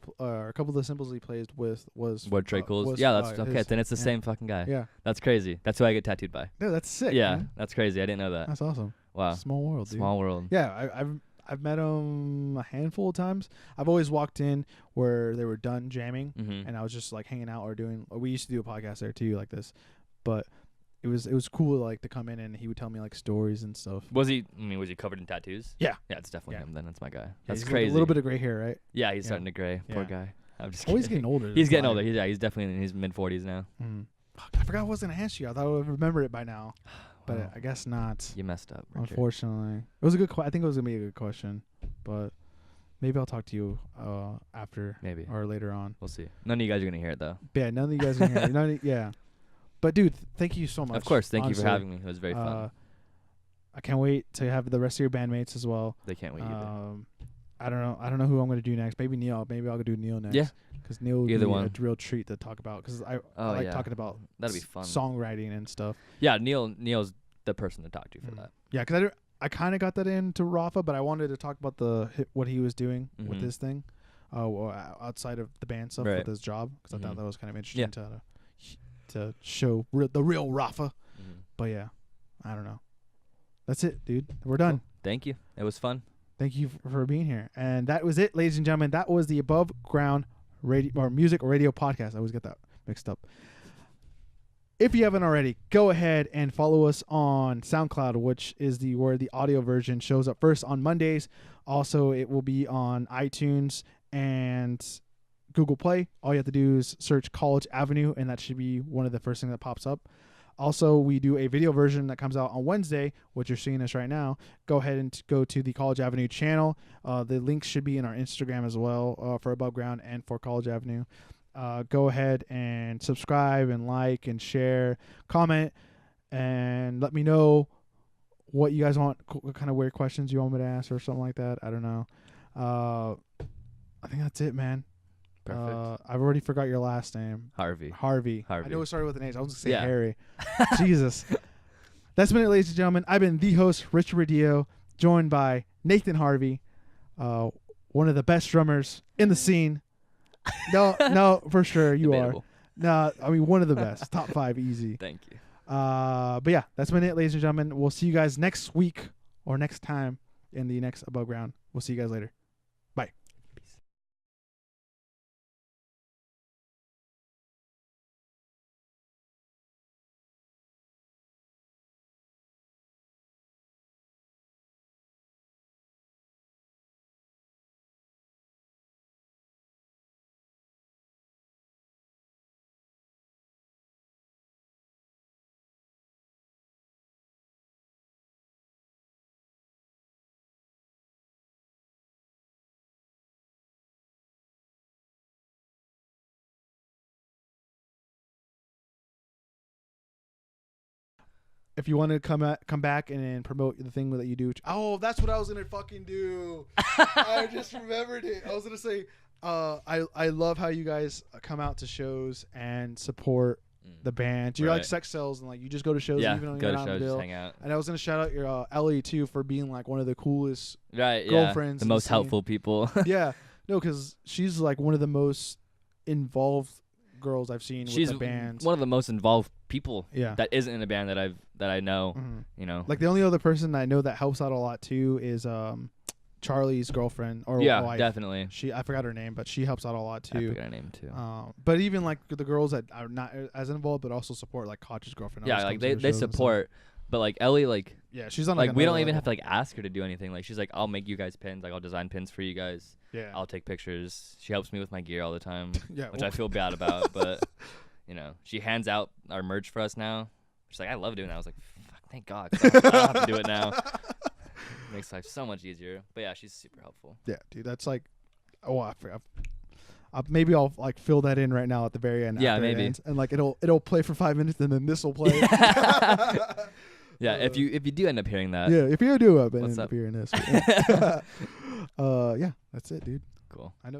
couple of the cymbals he plays with was What Trey Cool's? was, Yeah, that's okay. his. Then it's the same fucking guy. Yeah. That's crazy. That's who I get tattooed by. Yeah, that's sick. Yeah, man. that's crazy. I didn't know that. That's awesome. Wow. Small world, dude. Small world. Yeah, I've met him a handful of times. I've always walked in where they were done jamming, and I was just like hanging out or doing. We used to do a podcast there too, like this, but it was cool like to come in and he would tell me like stories and stuff. Was he covered in tattoos? Yeah. Yeah, it's definitely him. Then that's my guy. Yeah, That's he's crazy. Like a little bit of gray hair, right? Yeah, he's starting to gray. Poor Yeah. guy. I'm just Oh, kidding. he's getting older. He's getting older. He's definitely in his mid-40s now. Fuck, I forgot I was gonna ask you. I thought I would remember it by now, but Wow. I guess not. You messed up, Richard. Unfortunately, it was a good. I think it was gonna be a good question, but maybe I'll talk to you after, Maybe. or later on. We'll see. None of you guys are gonna hear it though. But yeah, none of you guys are here. Yeah, but dude, thank you so much. Of course. Thank honestly. you for having me. It was very fun. I can't wait to have the rest of your bandmates as well. They can't wait either. I don't know who I'm gonna do next. Maybe Neil. Maybe I'll do Neil next. Yeah. Because Neil would Either be one. a real treat to talk about. Because I like talking about That'd be fun. songwriting and stuff. Yeah, Neil's the person to talk to for that. Yeah, because I kind of got that into Rafa, but I wanted to talk about what he was doing with his thing, outside of the band stuff with his job. Because I thought that was kind of interesting to show the real Rafa. But yeah, I don't know. That's it, dude. We're done. Cool. Thank you. It was fun. Thank you for being here. And that was it, ladies and gentlemen. That was the Above Ground Radio or Music Radio Podcast. I always get that mixed up. If you haven't already, go ahead and follow us on SoundCloud, which is where the audio version shows up first on Mondays. Also, it will be on iTunes and Google Play. All you have to do is search College Avenue, and that should be one of the first things that pops up. Also, we do a video version that comes out on Wednesday, which you're seeing us right now. Go ahead and go to the College Avenue channel. The links should be in our Instagram as well for Above Ground and for College Avenue. Go ahead and subscribe and like and share, comment, and let me know what you guys want, what kind of weird questions you want me to ask or something like that. I don't know. I think that's it, man. Perfect. I've already forgot your last name. Harvey. I know it started with an H. I was going to say Yeah. Harry. Jesus. That's been it, ladies and gentlemen. I've been the host, Richard Radillo, joined by Nathan Harvey, one of the best drummers in the scene. No, for sure you Debatable. are. No, I mean one of the best, top 5 easy. Thank you. But yeah, that's been it, ladies and gentlemen. We'll see you guys next week or next time in the next Above Ground. We'll see you guys later. Bye. If you want to come back and promote the thing that you do. Oh, that's what I was gonna fucking do. I just remembered it. I was gonna say, I love how you guys come out to shows and support the band. You're like sex cells and like you just go to shows even when go you're to not on shows, the just bill. hang out. And I was gonna shout out your Ellie too for being like one of the coolest Right, girlfriends the in most scene. helpful people. Yeah, no, because she's like one of the most involved girls I've seen She's with the band. one of the most involved people Yeah. that isn't in a band that I know. Mhm. You know, Like the only other person I know that helps out a lot too is Charlie's girlfriend or yeah, wife. definitely. I forgot her name, but she helps out a lot I too. forgot her name too. But even like the girls that are not as involved, but also support, like Koch's girlfriend. Yeah, always like comes to they her shows and stuff. support, but like Ellie, like Yeah, she's on like we don't another even have to level. like ask her to do anything. Like she's like, I'll make you guys pins. Like I'll design pins for you guys. Yeah. I'll take pictures. She helps me with my gear all the time, Yeah. which I feel bad about. But you know, she hands out our merch for us now. She's like, I love doing that. I was like, fuck, thank God. 'Cause I don't have to do it now. Makes life so much easier. But yeah, she's super helpful. Yeah, dude, that's like, I forgot. Maybe I'll like fill that in right now at the very end. Yeah, after it maybe. ends, and like it'll play for 5 minutes, and then this will play. Yeah, if you do end up hearing that, Yeah, if you do up and What's end up up? hearing this. Yeah, that's it, dude. cool. I know.